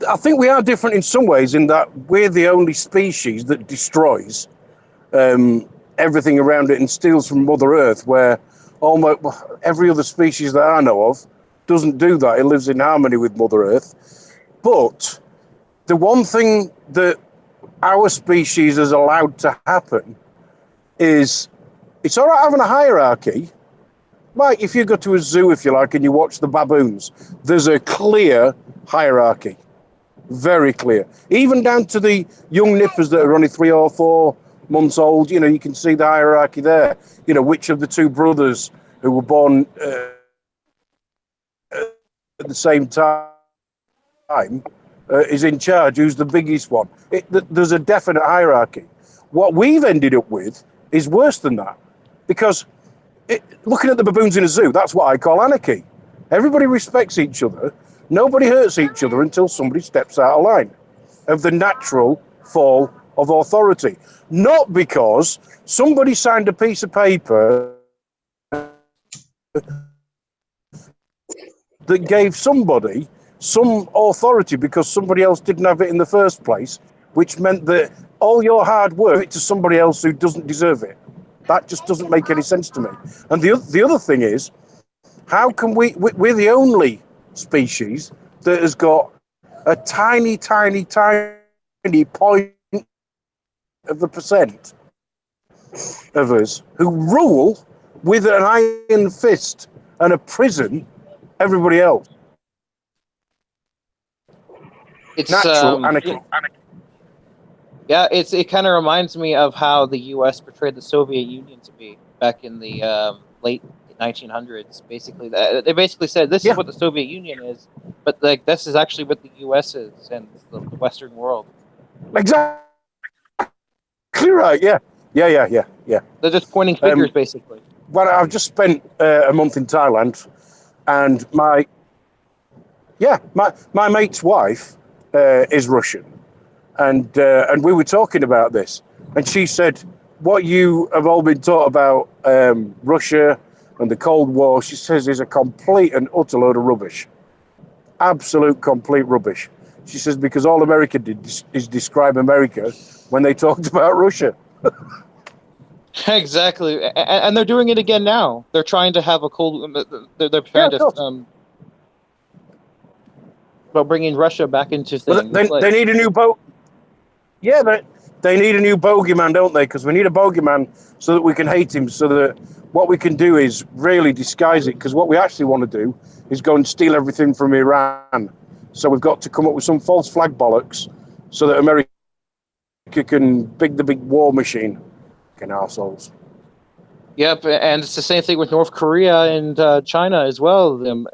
I think we are different in some ways in that we're the only species that destroys everything around it and steals from Mother Earth, where almost every other species that I know of doesn't do that. It lives in harmony with Mother Earth. But the one thing that our species has allowed to happen is it's all right having a hierarchy. Like if you go to a zoo, if you like, and you watch the baboons, there's a clear hierarchy. Very clear. Even down to the young nippers that are only 3 or 4 months old, you know, you can see the hierarchy there. You know, which of the 2 brothers who were born at the same time is in charge, who's the biggest one. There's a definite hierarchy. What we've ended up with is worse than that. Because looking at the baboons in a zoo, that's what I call anarchy. Everybody respects each other. Nobody hurts each other until somebody steps out of line of the natural fall of authority. Not because somebody signed a piece of paper that gave somebody some authority because somebody else didn't have it in the first place, which meant that all your hard work to somebody else who doesn't deserve it. That just doesn't make any sense to me. And the other thing is, how can we're the only species that has got a tiny, tiny, tiny point of the percent of us who rule with an iron fist and a prison everybody else. It's Natural anarchy. Yeah, it kind of reminds me of how the U.S. portrayed the Soviet Union to be back in the late 1900s. Basically, they basically said this is what the Soviet Union is, but like this is actually what the U.S. is and the Western world. Exactly right. Yeah. They're just pointing fingers, basically. Well, I've just spent a month in Thailand, and my mate's wife is Russian. And we were talking about this, and she said, "What you have all been taught about Russia and the Cold War," she says, "is a complete and utter load of rubbish. Absolute complete rubbish." She says because all America did is describe America when they talked about Russia. Exactly, and they're doing it again now. They're trying to have a cold. They're trying to about bringing Russia back into things. They need a new boat. Yeah, they need a new bogeyman, don't they? Because we need a bogeyman so that we can hate him, so that what we can do is really disguise it. Because what we actually want to do is go and steal everything from Iran. So we've got to come up with some false flag bollocks so that America can the big war machine. Fucking assholes. Yep, and it's the same thing with North Korea and China as well. Them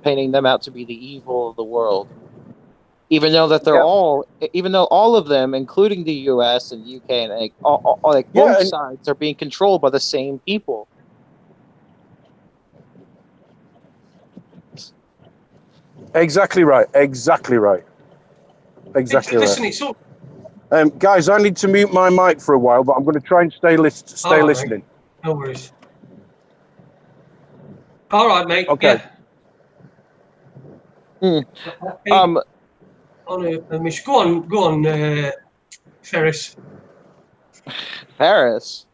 painting them out to be the evil of the world. Even though that even though all of them, including the U.S. and UK, and both sides are being controlled by the same people. Exactly right. Listen, it's all. Guys, I need to mute my mic for a while, but I'm going to try and stay listening. Mate. No worries. All right, mate. Okay. Yeah. Go on, Ferris. Ferris.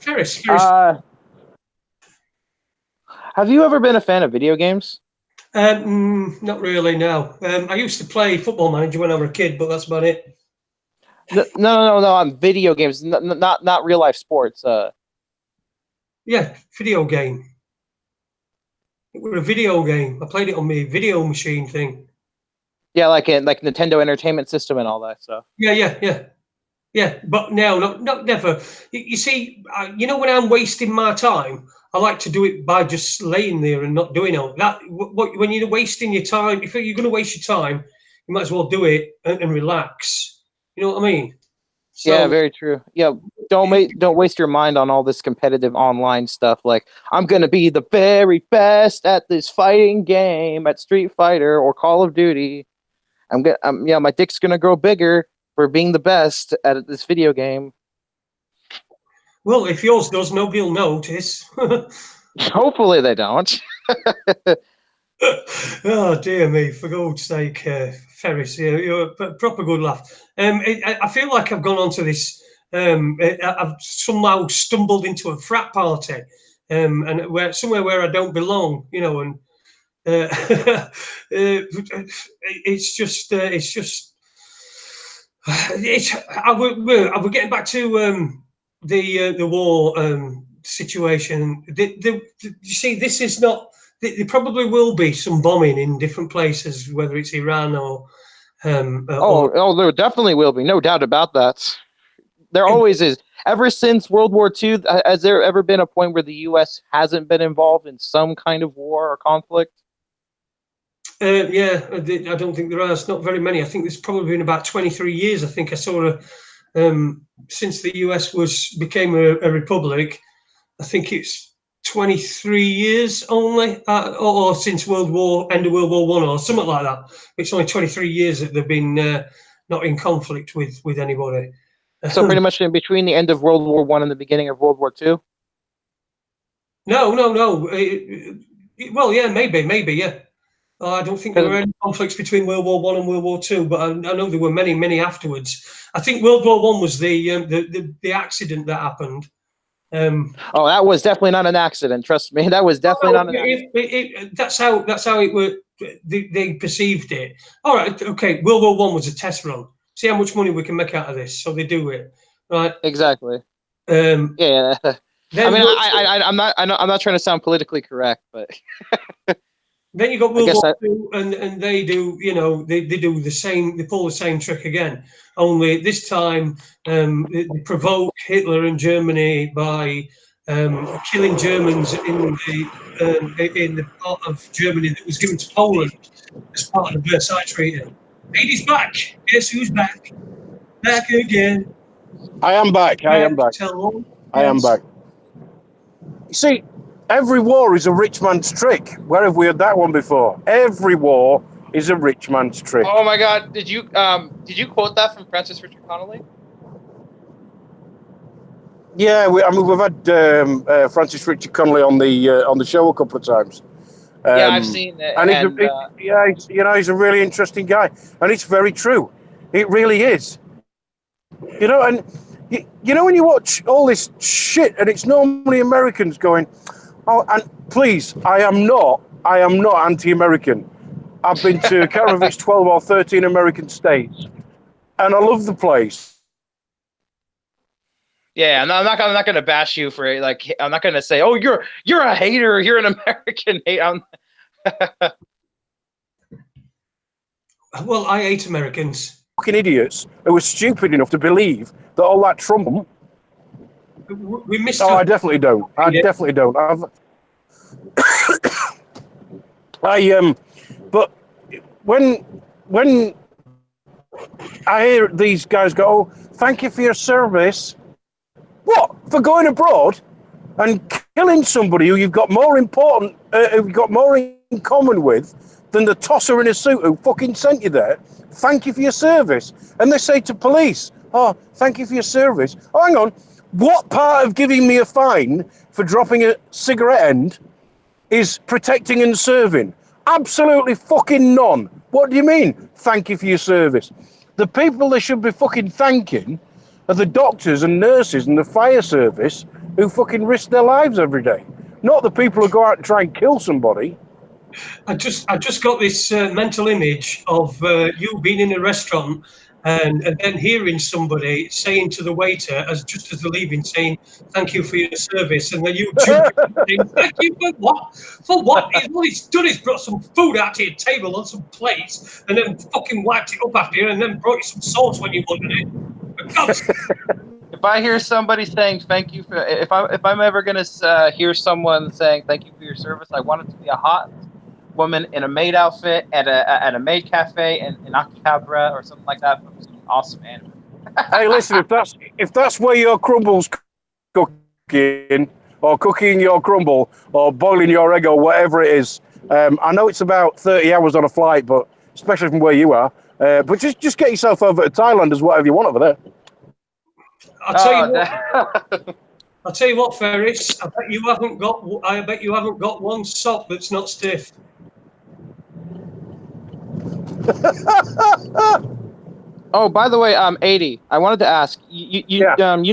Ferris. Have you ever been a fan of video games? Not really. No. I used to play Football Manager when I was a kid, but that's about it. No. On video games, not real life sports. Yeah, video game. It was a video game. I played it on my video machine thing. Yeah, like Nintendo Entertainment System and all that stuff. Yeah. But no, not never. You see, when I'm wasting my time, I like to do it by just laying there and not doing all that. When you're wasting your time, if you're going to waste your time, you might as well do it and relax. You know what I mean? So, yeah, very true. Yeah, don't waste your mind on all this competitive online stuff. Like, I'm gonna be the very best at this fighting game, at Street Fighter or Call of Duty. My dick's gonna grow bigger for being the best at this video game. Well, if yours does, nobody will notice. Hopefully they don't. Oh dear me! For God's sake, Ferris, you're a proper good laugh. I feel like I've gone onto this. I've somehow stumbled into a frat party, and somewhere where I don't belong, and it's just. We're getting back to the war situation. You see, this is not. There probably will be some bombing in different places, whether it's Iran or. There definitely will be, no doubt about that. There always is. Ever since World War II, has there ever been a point where the U.S. hasn't been involved in some kind of war or conflict? Yeah, I don't think there are. It's not very many. I think there's probably been about 23 years. I think I saw since the US became a republic. I think it's 23 years only, or since end of World War One, or something like that. It's only 23 years that they've been not in conflict with anybody. So pretty much in between the end of World War One and the beginning of World War Two. No. Well, yeah, maybe, yeah. I don't think there were any conflicts between World War One and World War Two, but I know there were many afterwards. I think World War One was the accident that happened. That was definitely not an accident. Trust me, that was definitely not an accident. That's how it was. They perceived it. All right, okay. World War One was a test run. See how much money we can make out of this. So they do it, right? Exactly. Yeah. I mean, I'm not trying to sound politically correct, but. Then you got World War II, and they do, they do the same. They pull the same trick again. Only this time, they provoke Hitler and Germany by killing Germans in the part of Germany that was given to Poland as part of the Versailles Treaty. Ades back. Guess who's back? Back again. I am back. I am back. I am back. You see, every war is a rich man's trick. Where have we had that one before? Every war is a rich man's trick. Oh my God! Did you quote that from Francis Richard Connolly? Yeah, we've had Francis Richard Connolly on the show a couple of times. Yeah, I've seen it. And he's a really interesting guy, and it's very true. It really is. And when you watch all this shit, and it's normally Americans going, "Oh, and please, I am not anti-American. I've been to Karamovich 12 or 13 American states, and I love the place." Yeah, I'm not gonna bash you for it. Like, I'm not gonna say, "Oh, you're a hater. You're an American hater." Well, I hate Americans. Fucking idiots who were stupid enough to believe that all that Trump. We missed. Oh, I definitely don't. Definitely don't. But when I hear these guys go, "Oh, thank you for your service," what, for going abroad and killing somebody who you've got more in common with than the tosser in a suit who fucking sent you there? Thank you for your service. And they say to police, "Oh, thank you for your service." Oh, hang on. What part of giving me a fine for dropping a cigarette end is protecting and serving? Absolutely fucking none. What do you mean? Thank you for your service. The people they should be fucking thanking are the doctors and nurses and the fire service who fucking risk their lives every day. Not the people who go out and try and kill somebody. I just got this mental image of you being in a restaurant and then hearing somebody saying to the waiter, just as they're leaving, saying, "Thank you for your service," and then you jumping saying, "Thank you for what? For what? All he's done is brought some food out to your table on some plates, and then fucking wiped it up after you, and then brought you some sauce when you wanted it." For God's sake. If I hear somebody saying thank you for, if I'm ever gonna hear someone saying thank you for your service, I want it to be a hot woman in a maid outfit at a maid cafe in Akihabara or something like that from some awesome anime. Hey, listen, if that's where your crumble's cooking, or cooking your crumble, or boiling your egg, or whatever it is, I know it's about 30 hours on a flight, but especially from where you are, but just get yourself over to Thailand as whatever you want over there. I'll I'll tell you what, Ferris. I bet you haven't got one sock that's not stiff. Oh, by the way, Ade, I wanted to ask you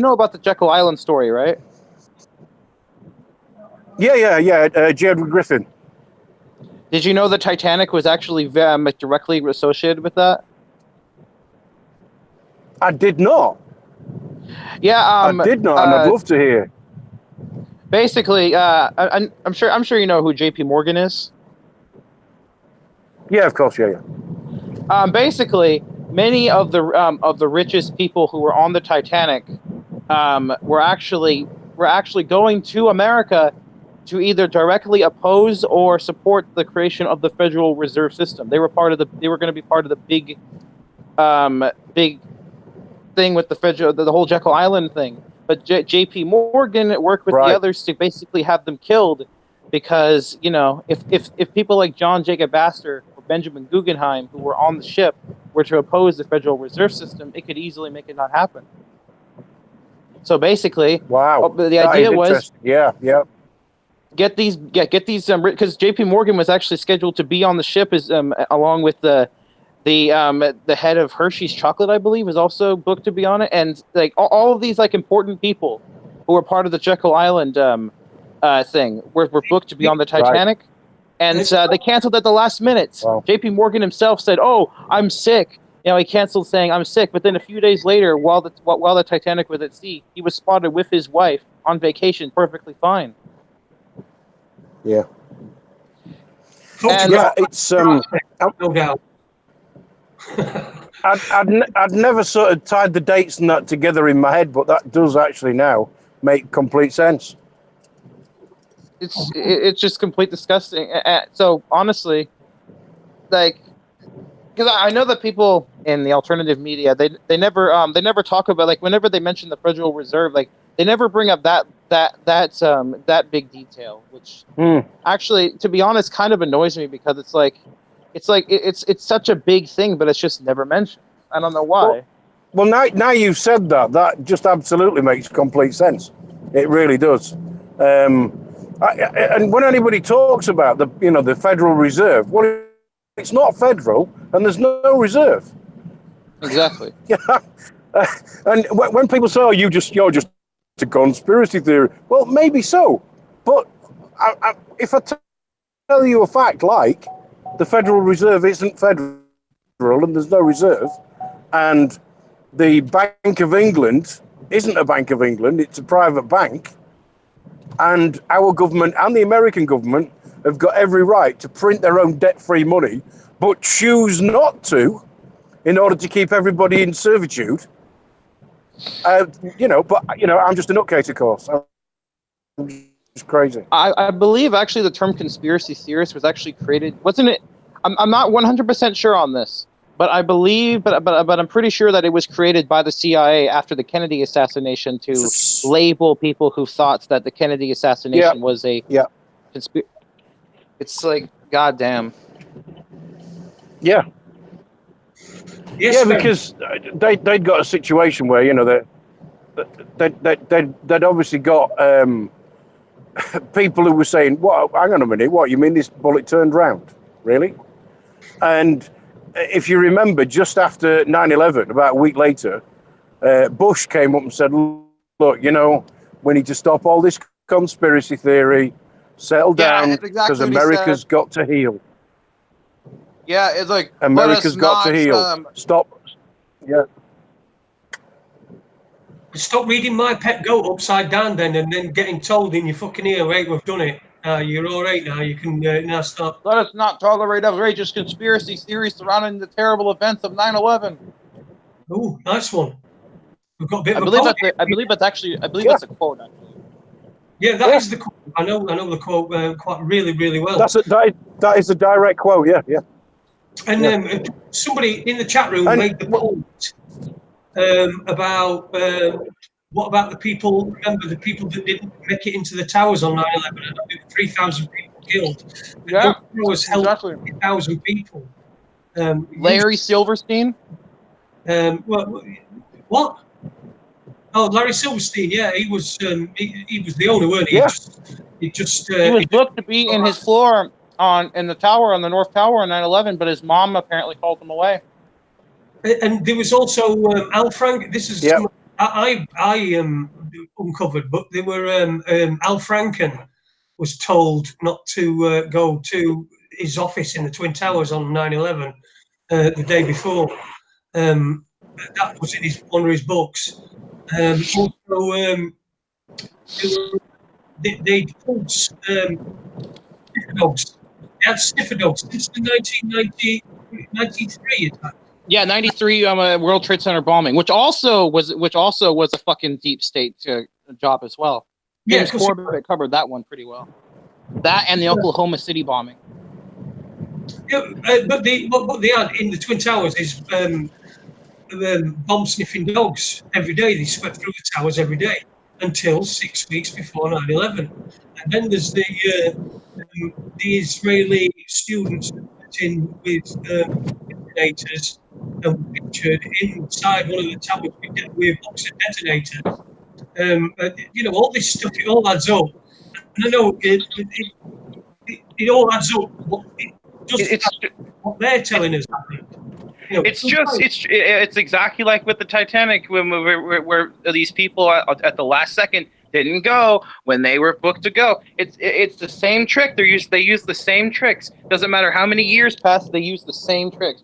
know about the Jekyll Island story, right? Yeah. Jedward Griffin. Did you know the Titanic was actually directly associated with that? I did not. Yeah, I did not, and I'd love to hear. Basically, I'm sure you know who J.P. Morgan is. Yeah, of course, yeah. Basically, many of the richest people who were on the Titanic were actually going to America to either directly oppose or support the creation of the Federal Reserve System. They were going to be part of the big thing with the whole Jekyll Island thing. But J.P. Morgan worked with the others to basically have them killed, because if people like John Jacob Astor or Benjamin Guggenheim, who were on the ship, were to oppose the Federal Reserve System, it could easily make it not happen. So basically, the idea was get these because J.P. Morgan was actually scheduled to be on the ship as along with the head of Hershey's Chocolate, I believe, is also booked to be on it, and like all of these like important people who were part of the Jekyll Island thing were booked to be on the Titanic, and they canceled at the last minute. Wow. J.P. Morgan himself said, "Oh, I'm sick." He canceled saying I'm sick, but then a few days later, while the Titanic was at sea, he was spotted with his wife on vacation, perfectly fine. Yeah. And, it's no doubt. I'd never sort of tied the dates and that together in my head, but that does actually now make complete sense. It's just complete disgusting. So honestly, like, because I know that people in the alternative media, they never talk about, like, whenever they mention the Federal Reserve, like they never bring up that big detail, which actually, to be honest, kind of annoys me, because it's such a big thing, but it's just never mentioned. I don't know why. Well, now you've said that just absolutely makes complete sense. It really does. And when anybody talks about the Federal Reserve, well, it's not federal, and there's no reserve. Exactly. And when people say, "Oh, you're just a conspiracy theory," well, maybe so, but if I tell you a fact like the Federal Reserve isn't federal and there's no reserve, and the Bank of England isn't a Bank of England, it's a private bank, and our government and the American government have got every right to print their own debt-free money, but choose not to in order to keep everybody in servitude. I'm just a nutcase, of course. I'm just crazy. I believe actually the term conspiracy theorist was actually created, wasn't it? I'm not 100% sure on this, but I believe, but I'm pretty sure that it was created by the CIA after the Kennedy assassination to label people who thought that the Kennedy assassination was a conspiracy. It's like, goddamn. Yeah. Yes, yeah, because they'd got a situation where they'd obviously got people who were saying, "What? Hang on a minute, what? You mean this bullet turned round? Really?" And if you remember, just after 9/11, about a week later, Bush came up and said, "Look, we need to stop all this conspiracy theory, settle down, because America's got to heal." Yeah, it's like, America's got to heal. Stop. Yeah. Stop reading My Pet Goat upside down then, and then getting told in your fucking ear, "Right, we've done it. You're all right now. You can now stop." Let us not tolerate outrageous conspiracy theories surrounding the terrible events of 9/11. Ooh, nice one. We've got a bit I of believe a that's a quote, actually. Yeah, that is the quote. I know the quote quite really, really well. That is a direct quote. Yeah. And somebody in the chat room made the point about what about the people? Remember the people that didn't make it into the towers on 9/11? And 3,000 people killed. Yeah, was held 3,000 people. Larry Silverstein. Well, what? Oh, Larry Silverstein. Yeah, he was the owner, weren't he? Yeah. He just He was booked to be in his floor in the tower on the North Tower on 9/11, but his mom apparently called him away. And there was also Al Frank. This is Yep. I uncovered, but there were Al Franken was told not to go to his office in the Twin Towers on 9/11 the day before. That was in one of his books. Also, they pulled sniffer dogs. They had sniffer dogs since the 1993. Yeah, 93 World Trade Center bombing, which also was a fucking deep state job as well. James Corbett covered that one pretty well. That and the Oklahoma City bombing. Yeah, but what they had in the Twin Towers is bomb sniffing dogs every day. They swept through the towers every day until 6 weeks before 9/11. And then there's the Israeli students went in with detonators and were pictured inside one of the towers with a box of detonators. All this stuff, it all adds up. And I know it all adds up. What they're telling us happened. It's exactly like with the Titanic, where these people at the last second didn't go when they were booked to go. It's the same trick. They use the same tricks. Doesn't matter how many years pass, they use the same tricks.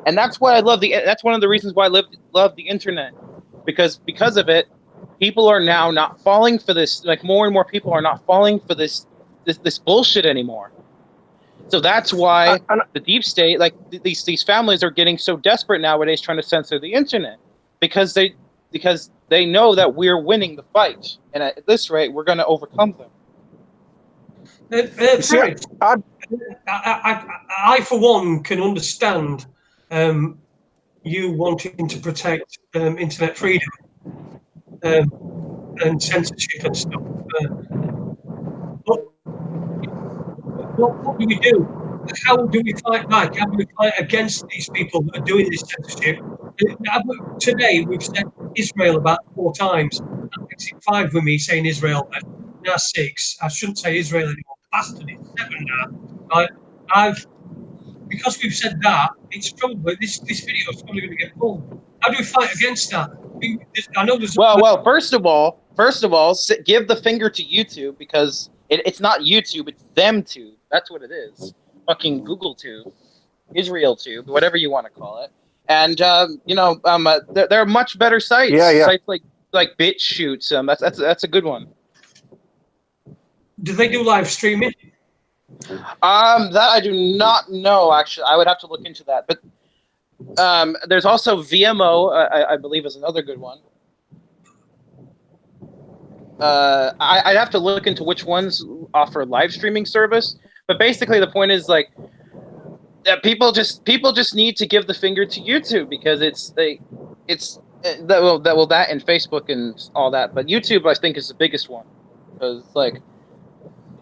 And that's why I love that's one of the reasons why I love the internet, because of it, people are now not falling for this. Like, more and more people are not falling for this bullshit anymore. So that's why the deep state, like these families, are getting so desperate nowadays, trying to censor the internet, because they know that we're winning the fight, and at this rate, we're going to overcome them. I, for one, can understand you wanting to protect internet freedom and censorship and stuff. But what do we do? How do we fight back? How do we fight against these people that are doing this censorship? Today, we've said Israel about 4 times. That makes it 5 with me saying Israel. Now 6. I shouldn't say Israel anymore. Bastard, it's 7 now. Because we've said that, it's probably this video is probably going to get pulled. How do we fight against that? I know there's well. First of all, give the finger to YouTube, because it's not YouTube, it's them tube. That's what it is. Fucking Google tube, Israel tube, whatever you want to call it. And there are much better sites. Yeah. Sites like BitChute. That's a good one. Do they do live streaming? That I do not know. Actually, I would have to look into that. But there's also VMO. I believe is another good one. I'd have to look into which ones offer live streaming service. But basically, the point is that people just need to give the finger to YouTube, because that and Facebook and all that. But YouTube, I think, is the biggest one, because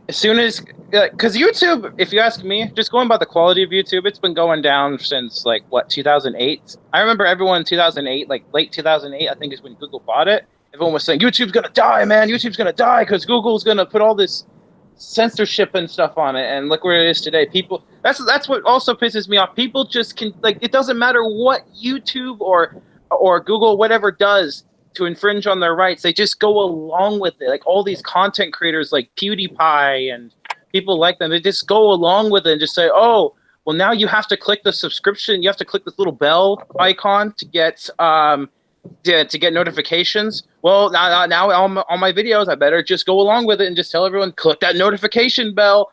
as soon as, because YouTube, if you ask me, just going by the quality of YouTube, it's been going down since 2008. I remember everyone in 2008, late 2008, I think is when Google bought it. Everyone was saying YouTube's gonna die, man. YouTube's gonna die because Google's gonna put all this censorship and stuff on it. And look where it is today. People, that's what also pisses me off. People just can, it doesn't matter what YouTube or Google whatever does to infringe on their rights, they just go along with it. All these content creators like PewDiePie and people like them, they just go along with it and just say, oh, well, now you have to click the subscription, you have to click this little bell icon to get notifications. Well, now on my videos, I better just go along with it and just tell everyone, click that notification bell,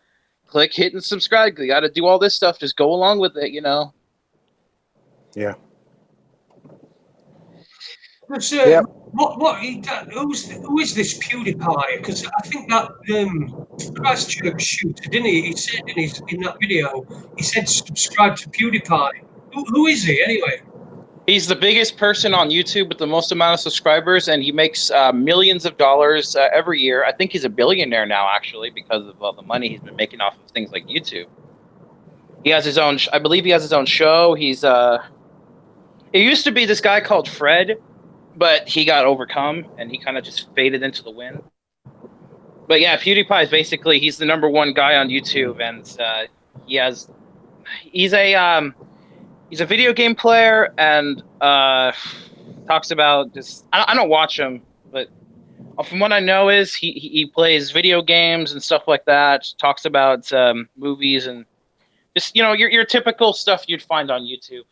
hit and subscribe. You got to do all this stuff. Just go along with it, Yeah. Who is this PewDiePie? Because I think that Christchurch shooter, didn't he? He said in that video, he said subscribe to PewDiePie. Who is he anyway? He's the biggest person on YouTube with the most amount of subscribers, and he makes millions of dollars every year. I think he's a billionaire now, actually, because of all the money he's been making off of things like YouTube. He has his own. I believe he has his own show. It used to be this guy called Fred, but he got overcome and he kind of just faded into the wind. But yeah, PewDiePie is basically he's the #1 guy on YouTube, and he's a video game player and talks about just I don't watch him, but from what I know is he plays video games and stuff like that. Talks about movies and just your typical stuff you'd find on YouTube.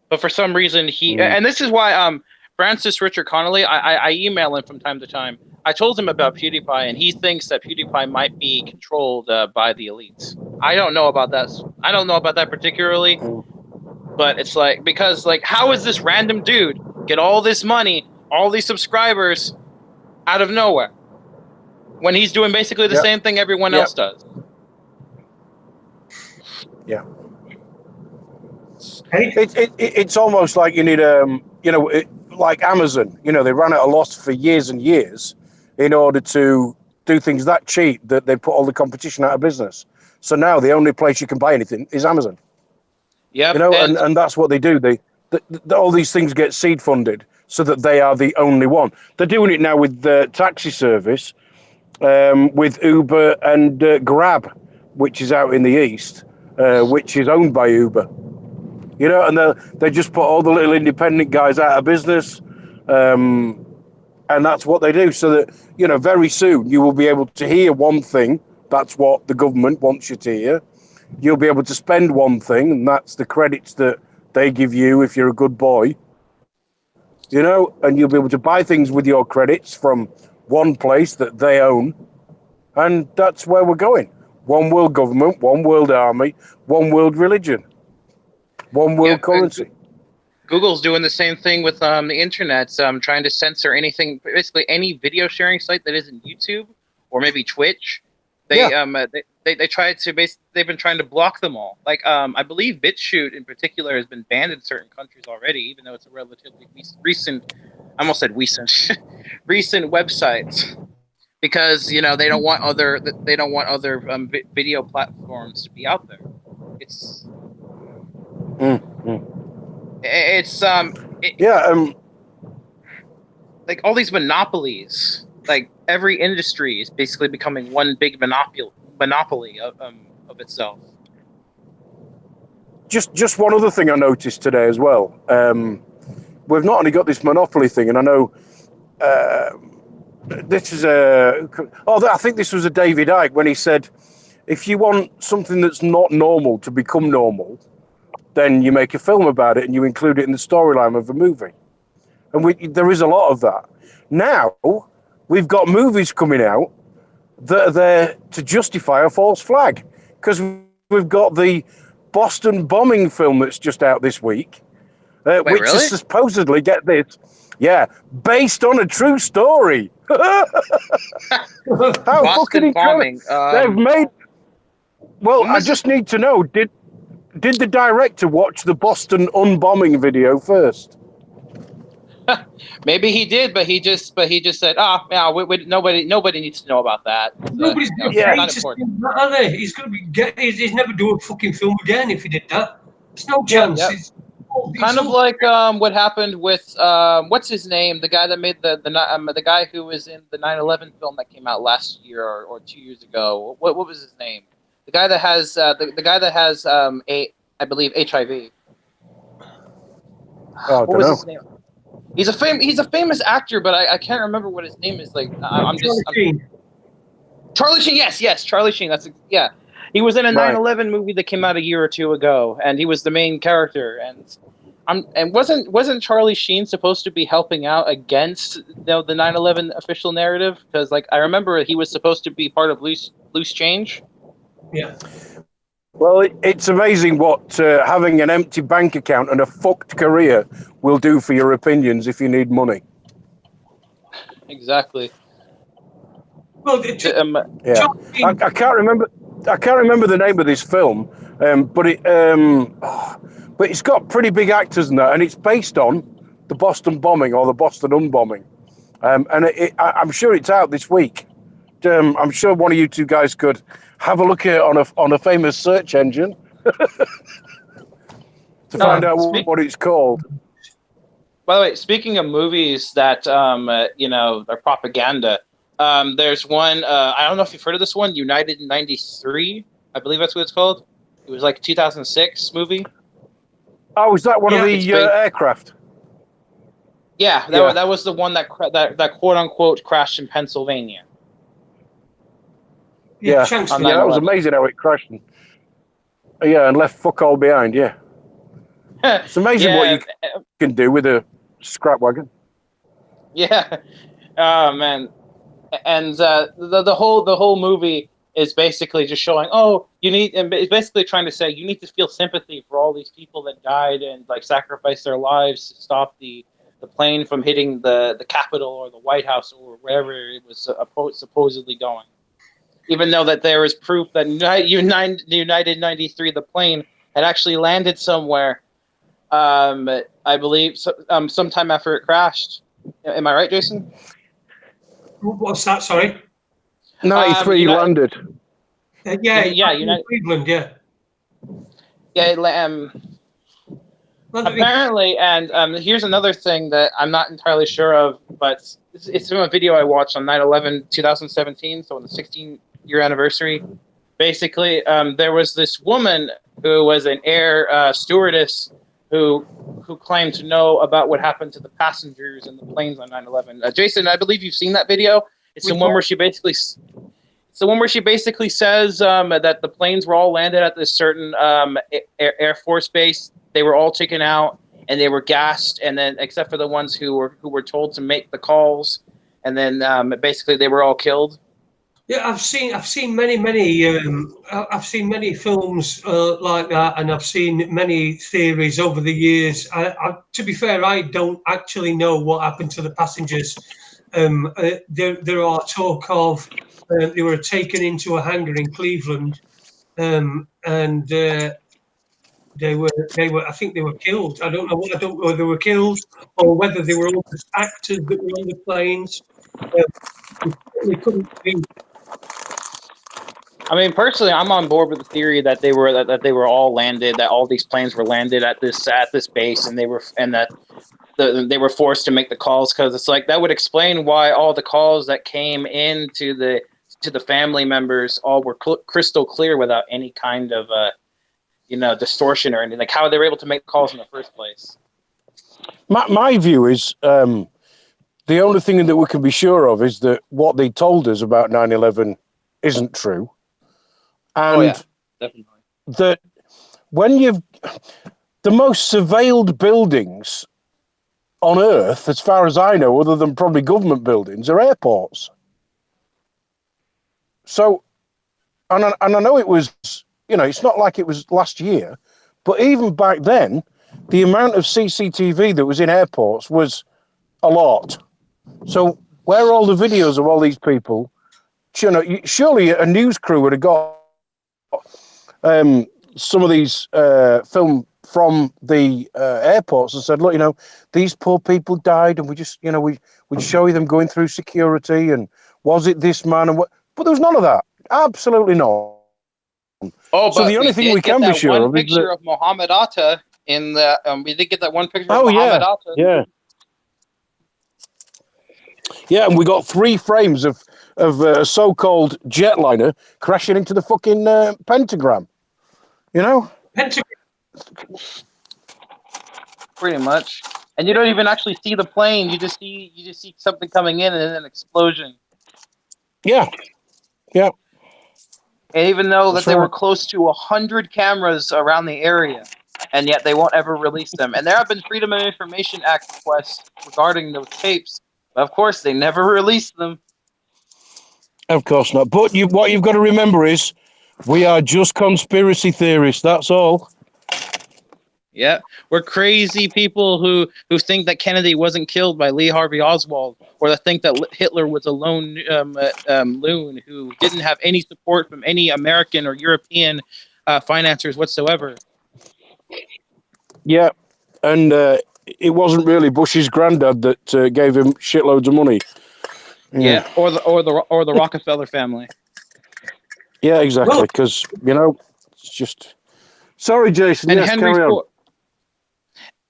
But for some reason and this is why Francis Richard Connolly, I email him from time to time. I told him about PewDiePie, and he thinks that PewDiePie might be controlled by the elites. I don't know about that. I don't know about that particularly, but it's like because how is this random dude get all this money, all these subscribers out of nowhere when he's doing basically the same thing everyone else does? Yeah. It's almost like you need like Amazon. They ran at a loss for years and years in order to do things that cheap that they put all the competition out of business. So now the only place you can buy anything is Amazon. Yeah. And that's what they do. All these things get seed funded so that they are the only one. They're doing it now with the taxi service, with Uber and Grab, which is out in the East, which is owned by Uber. And they just put all the little independent guys out of business. And that's what they do. So that, very soon you will be able to hear one thing. That's what the government wants you to hear. You'll be able to spend one thing, and that's the credits that they give you if you're a good boy. And you'll be able to buy things with your credits from one place that they own. And that's where we're going. One world government, one world army, one world religion, one world currency. Google's doing the same thing with the internet, trying to censor anything, basically any video sharing site that isn't YouTube or maybe Twitch. They try to they've been trying to block them all. I believe BitChute in particular has been banned in certain countries already, even though it's a relatively recent, I almost said recent, recent website, because they don't want other video platforms to be out there. It's like all these monopolies, like every industry is basically becoming one big monopoly of itself. Just one other thing I noticed today as well. We've not only got this monopoly thing, and I know this is I think this was a David Icke when he said, if you want something that's not normal to become normal, then you make a film about it and you include it in the storyline of a movie. And there is a lot of that. Now, we've got movies coming out that are there to justify a false flag. Because we've got the Boston bombing film that's just out this week, which is supposedly, get this, based on a true story. How fucking incredible. They've made... Well, I just need to know, did the director watch the Boston unbombing video first? Maybe he did, but he just said, nobody needs to know about that. Nobody's going to pay to see that, are they? He's going to be he's never doing a fucking film again if he did that. There's no chance. Yep. It's kind of like what happened with what's his name, the guy that made the guy who was in the 9/11 film that came out last year or 2 years ago. What was his name? The guy that has I believe HIV. Oh, what was his name? He's a famous actor, but I can't remember what his name is. Charlie Sheen. Yes, Charlie Sheen. He was in a 9/11 movie that came out a year or two ago, and he was the main character. And wasn't Charlie Sheen supposed to be helping out against the 9/11 official narrative? Because I remember he was supposed to be part of Loose Change. Yeah. Well, it's amazing what having an empty bank account and a fucked career will do for your opinions if you need money. Exactly. Well, I can't remember the name of this film, but it's got pretty big actors in that, and it's based on the Boston bombing or the Boston unbombing, and I'm sure it's out this week. I'm sure one of you two guys could have a look at it on a famous search engine to find out what it's called. By the way, speaking of movies that are propaganda, there's one. I don't know if you've heard of this one, United in '93. I believe that's what it's called. It was like a 2006 movie. Oh, is that one of Yeah, the aircraft? Yeah, Yeah. that was the one that quote unquote crashed in Pennsylvania. Yeah, Shanks On yeah, that was 9/11. amazing how it crashed. And left fuck all behind. Yeah, it's amazing what you can do with a scrap wagon. Yeah. Oh man. And the whole movie is basically just showing, and it's basically trying to say you need to feel sympathy for all these people that died and like sacrificed their lives to stop the plane from hitting the Capitol or the White House or wherever it was supposedly going. Even though that there is proof that United 93, the plane had actually landed somewhere, I believe, sometime after it crashed. Am I right, Jason? What's that? Sorry. 93 landed. United. Cleveland. Yeah. Yeah. Apparently, and here's another thing that I'm not entirely sure of, but it's from a video I watched on 9/11, 2017, so on the 16-year anniversary. Basically, there was this woman who was an air stewardess who claimed to know about what happened to the passengers in the planes on 9/11. Jason, I believe you've seen that video. It's the one where she basically says that the planes were all landed at this certain Air Force base. They were all taken out and they were gassed, and then except for the ones who were told to make the calls, and then basically they were all killed. Yeah, I've seen many films like that, and I've seen many theories over the years. To be fair, I don't actually know what happened to the passengers. There are talk of they were taken into a hangar in Cleveland, and they were. I think they were killed. I don't know whether they were killed or whether they were all just actors that were on the planes. They couldn't be. I mean, personally, I'm on board with the theory that they were all landed, that all these planes were landed at this base, and that they were forced to make the calls, because it's like that would explain why all the calls that came in to the family members all were crystal clear without any kind of distortion or anything. Like how they were able to make calls in the first place. My view is the only thing that we can be sure of is that what they told us about 9/11 isn't true. And definitely. That when the most surveilled buildings on Earth, as far as I know, other than probably government buildings, are airports. So, and I know it was, it's not like it was last year, but even back then, the amount of CCTV that was in airports was a lot. So where are all the videos of all these people? Surely a news crew would have got some of these film from the airports and said, look, these poor people died, and we just, we'd show you them going through security, and was it this man and what? But there was none of that. Absolutely not. Oh, so the only thing we can be sure of is picture of Mohammed Atta in the. We did get that one picture of Mohammed Atta. Yeah. Yeah, and we got 3 frames of a so-called jetliner crashing into the fucking pentagram. Pentagram. Pretty much, and you don't even actually see the plane. You just see something coming in and then an explosion. Yeah. Yeah. And even though that they were close to 100 cameras around the area, and yet they won't ever release them. And there have been Freedom of Information Act requests regarding those tapes, but of course they never released them. Of course not. But what you've got to remember is, we are just conspiracy theorists. That's all. Yeah, we're crazy people who think that Kennedy wasn't killed by Lee Harvey Oswald, or that think that Hitler was a lone loon who didn't have any support from any American or European financiers whatsoever. Yeah, and it wasn't really Bush's granddad that gave him shitloads of money. Yeah, or the Rockefeller family. Yeah, exactly. Because it's just. Sorry, Jason. And yes, Henry carry on.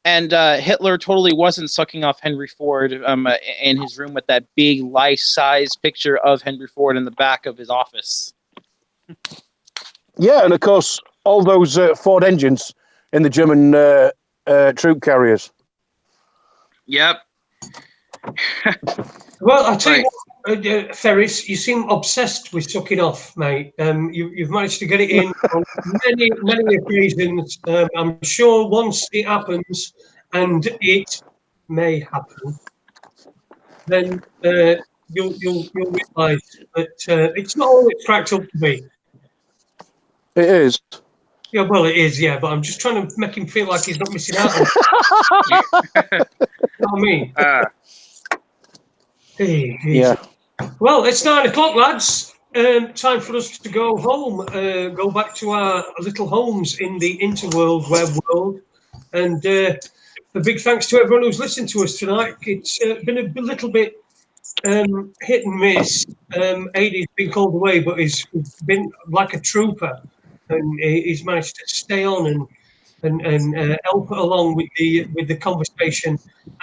And Hitler totally wasn't sucking off Henry Ford in his room with that big life-size picture of Henry Ford in the back of his office. Yeah, and of course, all those Ford engines in the German troop carriers. Yep. Well, I tell you what, Ferris, you seem obsessed with sucking off, mate. You've managed to get it in on many occasions. I'm sure once it happens, and it may happen, then you'll realise that it's not all it's cracked up to be. It is. Yeah, well, it is, yeah, but I'm just trying to make him feel like he's not missing out on it. You know what I mean? Hey, Yeah. well, it's 9 o'clock, lads. Time for us to go home, go back to our little homes in the interworld, web world. And a big thanks to everyone who's listened to us tonight. It's been a little bit hit and miss. Ade's been called away, but he's been like a trooper, and he's managed to stay on and help along with the conversation.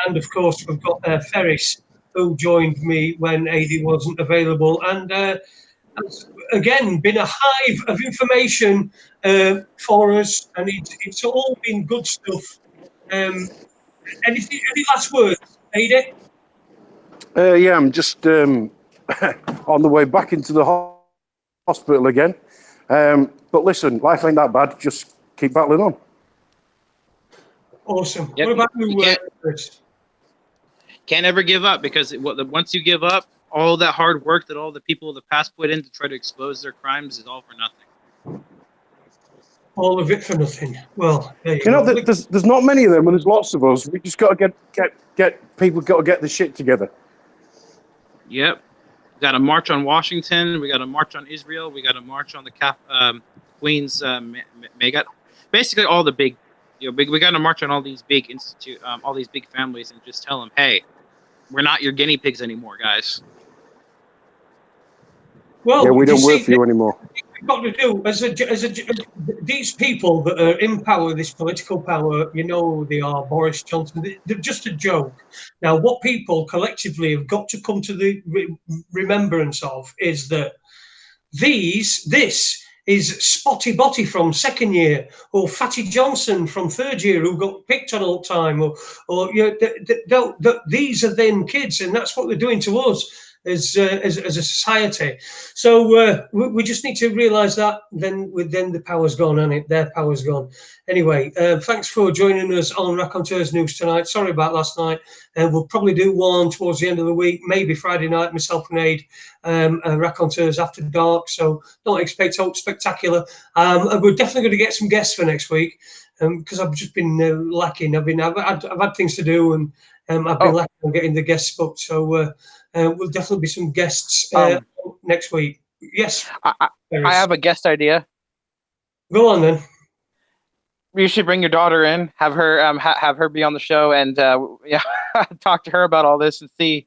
And of course, we've got Ferris, who joined me when Ade wasn't available, and has again been a hive of information for us, and it's all been good stuff. Any last words, Ade? Yeah, I'm just on the way back into the hospital again. But listen, life ain't that bad. Just keep battling on. Awesome. Yep. What about you, You Chris? Can't ever give up, because once you give up, all that hard work that all the people of the past put in to try to expose their crimes is all for nothing. All of it for nothing. Well, there you You know, go. there's not many of them, and there's lots of us. We just got to get people got to get the shit together. Yep. We got to march on Washington. We got to march on Israel. We got to march on the Queen's Megat. Basically, all the big, we got to march on all these big all these big families, and just tell them, hey, we're not your guinea pigs anymore, guys. Well, Yeah, we don't work see, for you anymore. we've got to do these people that are in power, this political power, they are Boris Johnson. They're just a joke. Now, what people collectively have got to come to the remembrance of is that this is Spotty Botty from second year, or Fatty Johnson from third year, who got picked on all the time, or these are them kids, and that's what they're doing to us as a society. So we just need to realise that. Then the power's gone, and it their power's gone. Anyway, thanks for joining us on Raconteurs News tonight. Sorry about last night. We'll probably do one towards the end of the week, maybe Friday night, myself and Ade, Raconteurs After Dark. So don't expect spectacular. We're definitely going to get some guests for next week, because I've just been lacking. I've had things to do, and I've been lacking on getting the guests booked. So we'll definitely be some guests next week. Yes, I have a guest idea. Go on then. You should bring your daughter in, have her have her be on the show, and talk to her about all this, and see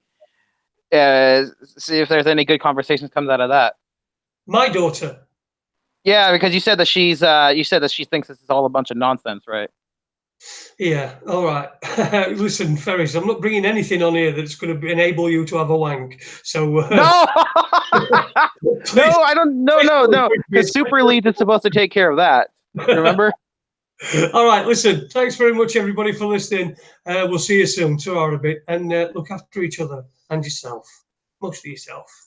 if there's any good conversations comes out of that. My daughter. Yeah, because you said that she thinks this is all a bunch of nonsense, right? Yeah, all right. Listen, Ferris, I'm not bringing anything on here that's going to enable you to have a wank. So no, no, I don't. No. The Super Elite is supposed to take care of that. Remember? All right, listen, thanks very much, everybody, for listening. We'll see you soon. Ta-ra a bit, and look after each other and yourself. Mostly yourself.